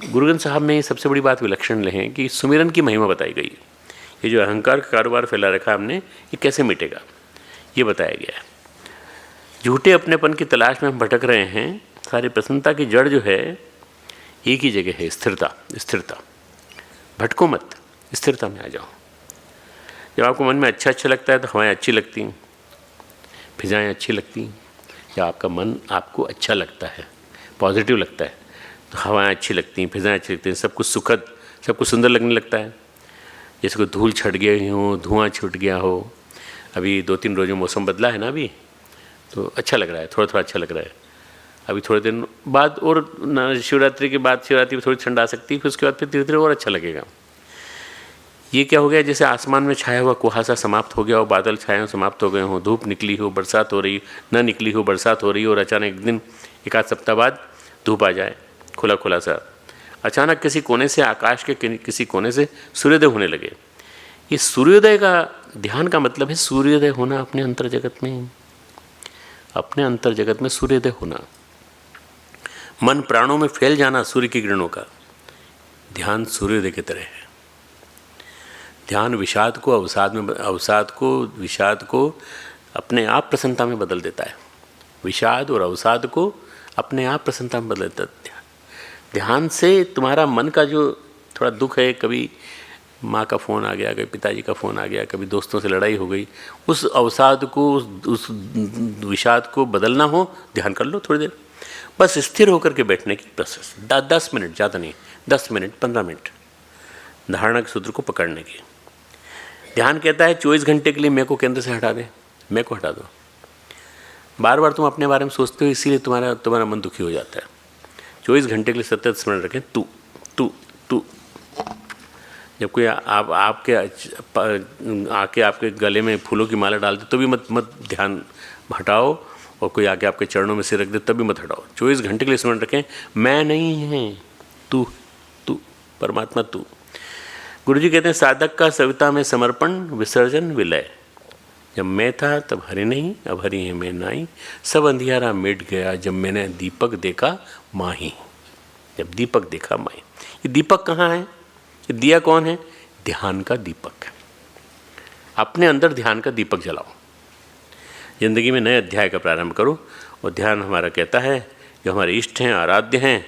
Speaker 2: गुरु ग्रंथ साहब में सबसे बड़ी बात विलक्षण है कि सुमिरन की महिमा बताई गई। ये जो अहंकार का कारोबार फैला रखा हमने, ये कैसे मिटेगा ये बताया गया है। झूठे अपनेपन की तलाश में हम भटक रहे हैं। सारी प्रसन्नता की जड़ जो है एक ही जगह है, स्थिरता। स्थिरता, भटको मत, स्थिरता में आ जाओ। जब आपको मन में अच्छा अच्छा लगता है तो हवाएं अच्छी लगती, फिजाएं अच्छी लगती। जब आपका मन आपको अच्छा लगता है, पॉजिटिव लगता है, तो हवाएं अच्छी लगती, फिजाएं अच्छी लगती हैं, सब कुछ सुखद, सब कुछ सुंदर लगने लगता है। जैसे कोई धूल छट गई हो, धुआं छूट गया हो। अभी 2-3 रोज़ में मौसम बदला है ना, अभी तो अच्छा लग रहा है, थोड़ा थोड़ा अच्छा लग रहा है। अभी थोड़े दिन बाद और शिवरात्रि के बाद, शिवरात्रि में थोड़ी ठंड आ सकती है, फिर उसके बाद फिर धीरे धीरे और अच्छा लगेगा। ये क्या हो गया, जैसे आसमान में छाया हुआ कुहासा समाप्त हो गया हो, बादल छाए हो समाप्त हो गए हो, धूप निकली हो, बरसात हो रही, न निकली हो, बरसात हो रही हो, और अचानक एक दिन, एक आध सप्ताह बाद धूप आ जाए, खुला खुला सा। अचानक किसी कोने से, आकाश के किसी कोने से सूर्योदय होने लगे। ये सूर्योदय का ध्यान का मतलब है सूर्योदय होना अपने अंतर जगत में, अपने अंतर जगत में सूर्योदय होना, मन प्राणों में फैल जाना सूर्य की किरणों का। ध्यान सूर्योदय की तरह है। ध्यान विषाद को अवसाद में, अवसाद को विषाद को अपने आप प्रसन्नता में बदल देता है। विषाद और अवसाद को अपने आप प्रसन्नता में बदल देता है। ध्यान से तुम्हारा मन का जो थोड़ा दुख है, कभी माँ का फ़ोन आ गया, कभी पिताजी का फ़ोन आ गया, कभी दोस्तों से लड़ाई हो गई, उस अवसाद को, उस विषाद को बदलना हो, ध्यान कर लो थोड़ी देर, बस स्थिर होकर के बैठने की। बस 10 मिनट, ज़्यादा नहीं, 10 मिनट 15 मिनट धारणा के सूत्र को पकड़ने की। ध्यान कहता है 24 घंटे के लिए मैं को केंद्र से हटा दे, मैं को हटा दो। बार बार तुम अपने बारे में सोचते हो, इसीलिए तुम्हारा मन दुखी हो जाता है। 24 घंटे के लिए सतत स्मरण रखें, तू तू तू। जब कोई आके आपके गले में फूलों की माला डाल दे तो भी मत ध्यान हटाओ, और कोई आके आपके चरणों में सिर रख दे तब भी मत हटाओ। 24 घंटे के लिए स्मरण रखें, मैं नहीं है, तू तू, परमात्मा तू। गुरुजी कहते हैं साधक का सविता में समर्पण, विसर्जन विलय। जब मैं था तब हरि नहीं, अब हरि है मैं नाई। सब अंधियारा मिट गया जब मैंने दीपक देखा माही। जब दीपक देखा माही। ये दीपक कहाँ है? ये दिया कौन है? ध्यान का दीपक है। अपने अंदर ध्यान का दीपक जलाओ, जिंदगी में नए अध्याय का प्रारंभ करो। और ध्यान हमारा कहता है जो हमारे इष्ट हैं, आराध्य हैं,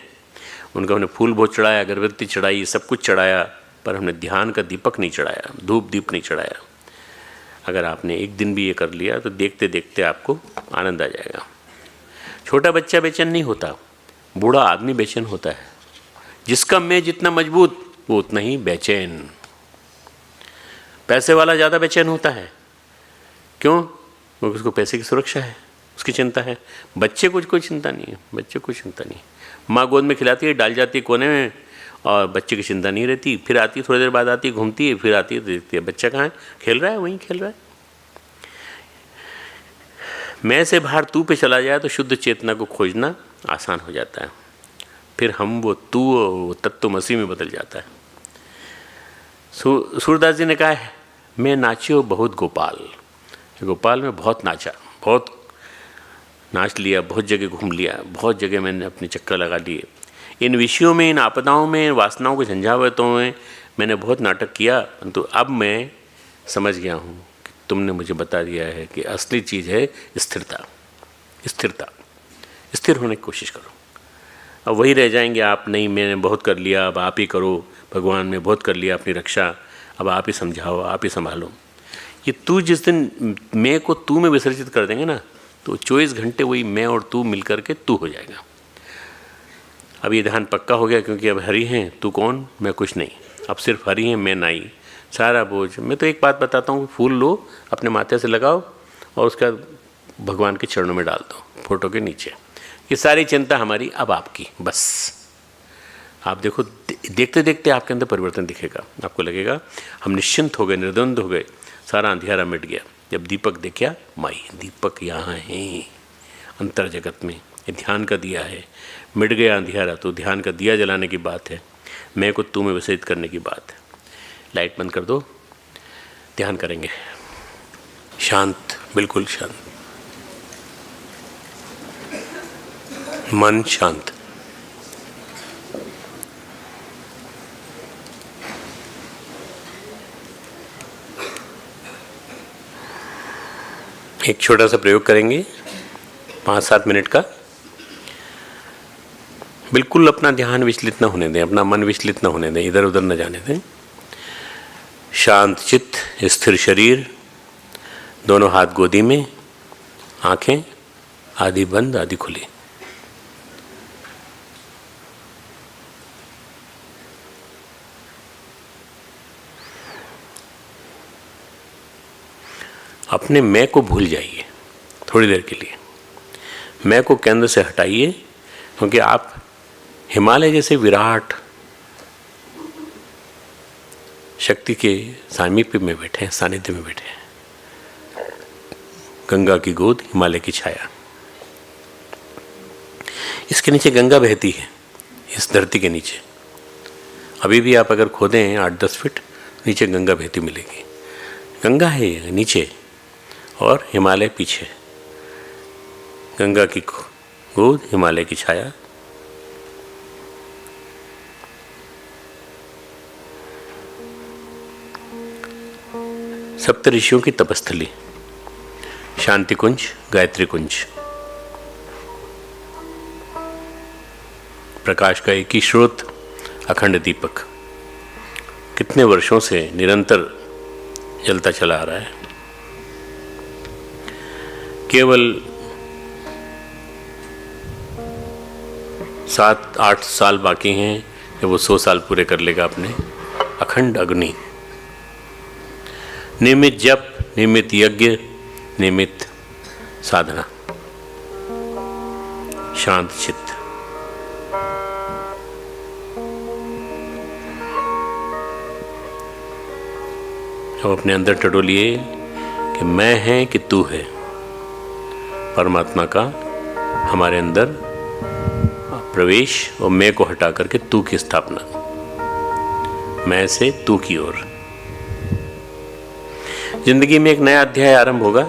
Speaker 2: उनका हमने फूल बहुत चढ़ाया, अगरबत्ती चढ़ाई, सब कुछ चढ़ाया, पर हमने ध्यान का दीपक नहीं चढ़ाया, धूप दीप नहीं चढ़ाया। अगर आपने एक दिन भी ये कर लिया तो देखते देखते आपको आनंद आ जाएगा। छोटा बच्चा बेचैन नहीं होता, बूढ़ा आदमी बेचैन होता है। जिसका मैं जितना मजबूत वो उतना ही बेचैन। पैसे वाला ज़्यादा बेचैन होता है, क्यों? क्योंकि उसको पैसे की सुरक्षा है, उसकी चिंता है। बच्चे को कोई चिंता नहीं है, बच्चे को चिंता नहीं। माँ गोद में खिलाती है, डाल जाती है कोने में, और बच्चे की चिंता नहीं रहती। फिर आती है, थोड़ी देर बाद आती है, घूमती है, फिर आती है, देखती है बच्चा कहाँ है, खेल रहा है, वहीं खेल रहा है। मैं से बाहर तू पे चला जाए तो शुद्ध चेतना को खोजना आसान हो जाता है। फिर हम वो तू, वो तत्वमसी में बदल जाता है। सूरदास जी ने कहा है, मैं नाचियो बहुत गोपाल। गोपाल में बहुत नाचा, बहुत नाच लिया, बहुत जगह घूम लिया, बहुत जगह मैंने अपने चक्कर लगा लिए। इन विषयों में, इन आपदाओं में, इन वासनाओं के झंझावातों में मैंने बहुत नाटक किया, परंतु अब मैं समझ गया हूँ कि तुमने मुझे बता दिया है कि असली चीज़ है स्थिरता। स्थिरता, स्थिर होने की कोशिश करो। अब वही रह जाएंगे आप, नहीं मैंने बहुत कर लिया, अब आप ही करो, भगवान ने बहुत कर लिया अपनी रक्षा, अब आप ही समझाओ, आप ही संभालो। ये तू जिस दिन मैं को तू में विसर्जित कर देंगे ना, तो 24 घंटे वही मैं और तू मिल करके तू हो जाएगा। अब ये ध्यान पक्का हो गया, क्योंकि अब हरि हैं, तू कौन, मैं कुछ नहीं, अब सिर्फ हरि हैं, मैं नाई, सारा बोझ। मैं तो एक बात बताता हूँ, फूल लो, अपने माथे से लगाओ, और उसका भगवान के चरणों में डाल दो, फोटो के नीचे। ये सारी चिंता हमारी अब आपकी, बस। आप देखो, देखते देखते आपके अंदर परिवर्तन दिखेगा। आपको लगेगा हम निश्चिंत हो गए, निर्द्वंद हो गए। सारा अंधेरा मिट गया। जब दीपक देखा, माई दीपक यहाँ है अंतर जगत में, ये ध्यान का दिया है। मिट गया अंधेरा तो ध्यान का दिया जलाने की बात है, मैं को तू में विसर्जित करने की बात है। लाइट बंद कर दो, ध्यान करेंगे। शांत, बिल्कुल शांत, मन शांत। एक छोटा सा प्रयोग करेंगे 5-7 मिनट का। बिल्कुल अपना ध्यान विचलित न होने दें, अपना मन विचलित न होने दें, इधर उधर न जाने दें। शांत चित्त, स्थिर शरीर, दोनों हाथ गोदी में, आंखें आधी बंद आधी खुली। अपने मैं को भूल जाइए थोड़ी देर के लिए। मैं को केंद्र से हटाइए, क्योंकि आप हिमालय जैसे विराट शक्ति के सामीप्य में बैठे हैं, सानिध्य में बैठे हैं। गंगा की गोद, हिमालय की छाया, इसके नीचे गंगा बहती है, इस धरती के नीचे। अभी भी आप अगर खोदें 8-10 फीट, नीचे गंगा बहती मिलेगी। गंगा है ये नीचे और हिमालय पीछे। गंगा की गोद, हिमालय की छाया। सप्त ऋषियों की तपस्थली, शांति कुंज, गायत्री कुंज। प्रकाश का एक ही स्रोत, अखंड दीपक, कितने वर्षों से निरंतर जलता चला आ रहा है। केवल 7-8 साल बाकी हैं जब वो 100 साल पूरे कर लेगा अपने। अखंड अग्नि, नियमित जप, नियमित यज्ञ, नियमित साधना, शांत चित्त। अब अपने अंदर टटोलिए कि मैं है कि तू है। परमात्मा का हमारे अंदर प्रवेश और मैं को हटा करके तू की स्थापना, मैं से तू की ओर। जिंदगी में एक नया अध्याय आरंभ होगा।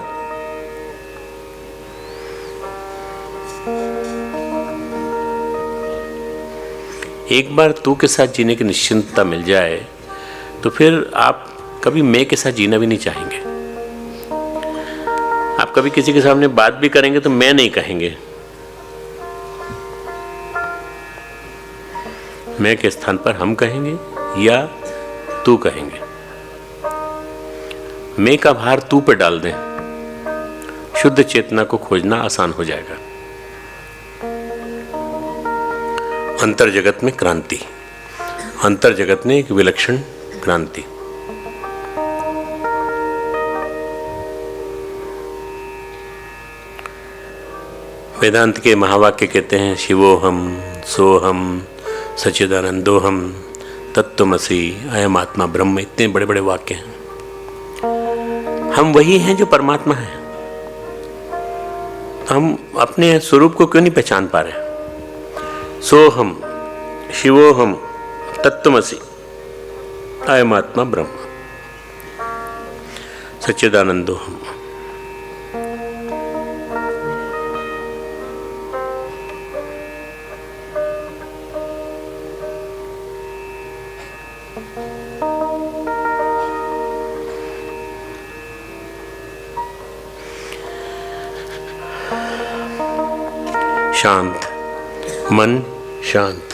Speaker 2: एक बार तू के साथ जीने की निश्चिंतता मिल जाए तो फिर आप कभी मैं के साथ जीना भी नहीं चाहेंगे। आप कभी किसी के सामने बात भी करेंगे तो मैं नहीं कहेंगे, मैं के स्थान पर हम कहेंगे या तू कहेंगे। मैं का भार तू पे डाल दें, शुद्ध चेतना को खोजना आसान हो जाएगा। अंतर जगत में क्रांति, अंतर जगत में एक विलक्षण क्रांति। वेदांत के महावाक्य कहते हैं, शिवोहम सोहम सच्चिदानंदोहम तत्त्वमसि अयम आत्मा ब्रह्म। इतने बड़े बड़े वाक्य हैं। हम वही हैं जो परमात्मा है। हम अपने स्वरूप को क्यों नहीं पहचान पा रहे? सोहम, शिवोहम, तत्त्वमसि अयम आत्मा ब्रह्म, सच्चिदानंदोहम। शांत मन, शांत।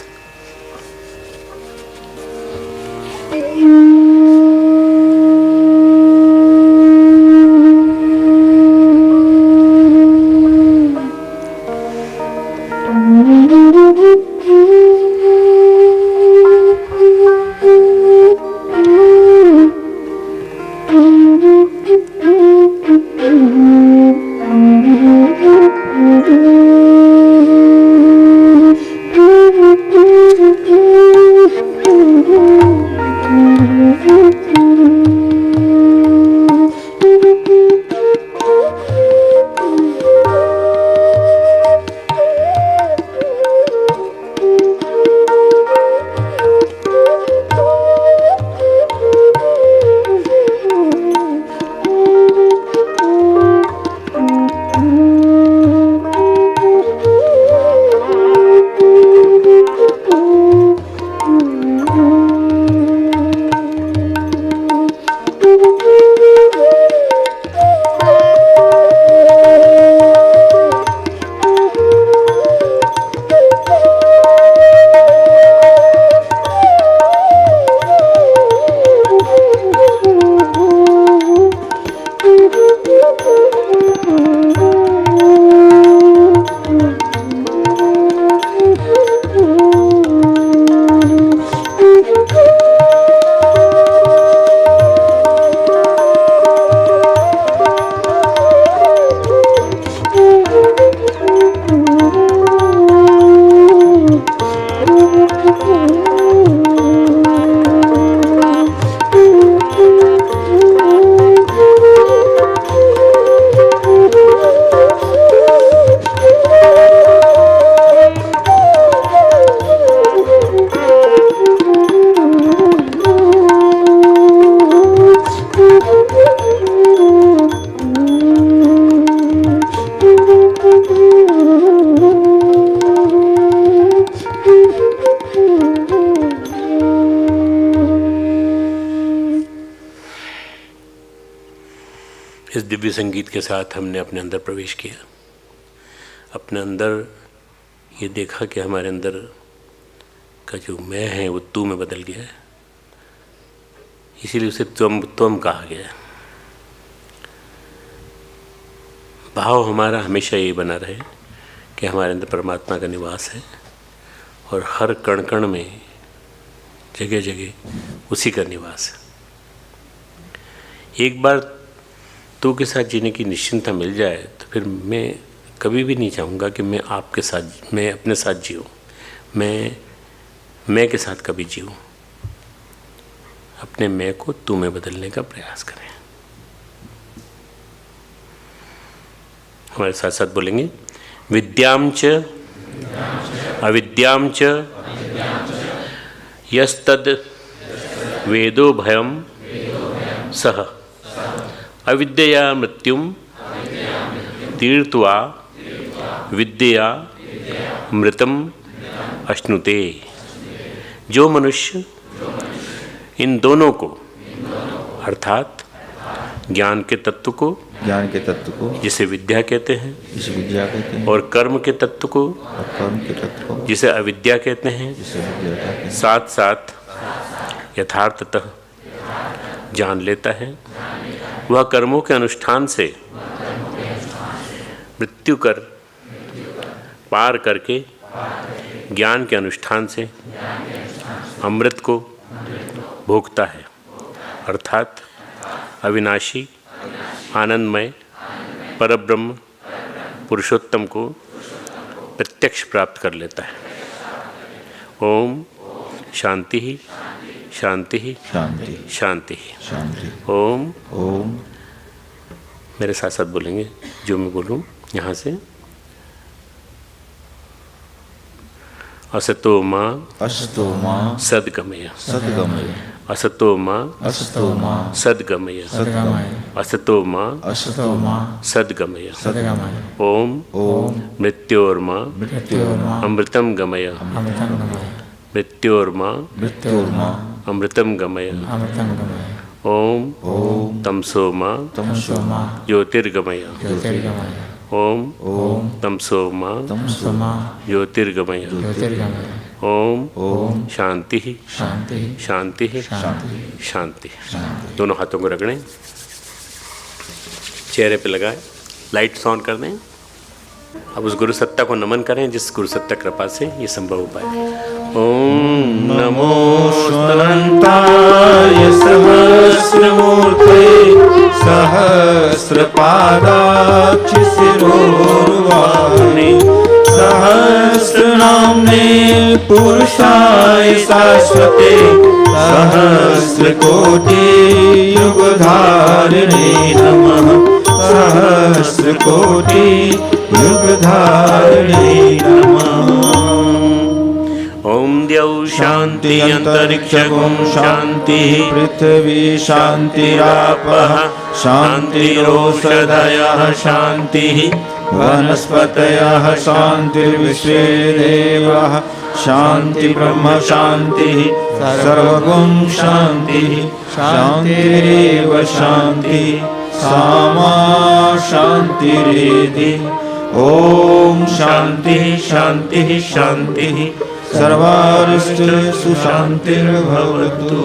Speaker 2: इस दिव्य संगीत के साथ हमने अपने अंदर प्रवेश किया, अपने अंदर ये देखा कि हमारे अंदर का जो मैं है वो तू में बदल गया है, इसीलिए उसे त्वम कहा गया है। भाव हमारा हमेशा ये बना रहे कि हमारे अंदर परमात्मा का निवास है और हर कण कण में जगह जगह उसी का निवास है। एक बार तू के साथ जीने की निश्चिंतता मिल जाए तो फिर मैं कभी भी नहीं चाहूँगा कि मैं आपके साथ, मैं अपने साथ जीऊँ, मैं के साथ कभी जीऊँ। अपने मैं को तू में बदलने का प्रयास करें। हमारे साथ साथ बोलेंगे, विद्याम च अविद्याम च यस्तद वेदो भयम सह अविद्या मृत्युम तीर्थवा विद्या मृतम अश्नुते। जो मनुष्य इन दोनों को अर्थात ज्ञान के तत्व को जिसे विद्या कहते हैं और कर्म के तत्व को जिसे अविद्या कहते हैं साथ साथ यथार्थतः जान लेता है, वह कर्मों के अनुष्ठान से मृत्यु कर पार करके ज्ञान के अनुष्ठान से अमृत को भोगता है, अर्थात अविनाशी आनंदमय परब्रह्म पुरुषोत्तम को प्रत्यक्ष प्राप्त कर लेता है। ओम शांति ही शांति ही
Speaker 1: शांति
Speaker 2: शांति ही
Speaker 1: शांति।
Speaker 2: ओम
Speaker 1: ओम
Speaker 2: मेरे साथ साथ बोलेंगे, जो मैं बोलूँ यहाँ से। असतो माँ सद्गमय असतो माँ सद्गमय असतो माँ सद्गमय। ओम मृत्योर्मा अमृतम गमय मृत्योर्मा अमृतम गमय। ओम तमसो माँ ज्योतिर्गमय ओम तमसो माँ ज्योतिर्गमय। ओम शांति ही शांति ही शांति। दोनों हाथों को रगड़ें, चेहरे पे लगाएं, लाइट्स ऑन कर दें। अब उस गुरु सत्ता को नमन करें जिस गुरु सत्ता कृपा से ये संभव हो पाए। ओम नमो
Speaker 1: अनंताय सहस्रमूर्ते सहस्रपादाक्ष शिरोर्वाणे सहस्रनाम्ने पुरुषाय शाश्वते सहस्रकोटि युगधारिणे नमः सहस्रकोटि युगधारिणे नमः।
Speaker 2: ओम द्यौ शांति अंतरिक्षं शांति
Speaker 1: पृथ्वी शांतिरापः शांतिरोषधयः शांतिः वनस्पतयः शांतिर्विश्वे देवाः शांति ब्रह्म शांतिः सर्वगुण शांतिः शांतिरेव शांतिः सामा शांतिरेधि। ओम शांति शांति शांति सर्वारिष्ट सुशांतिर्भवतु।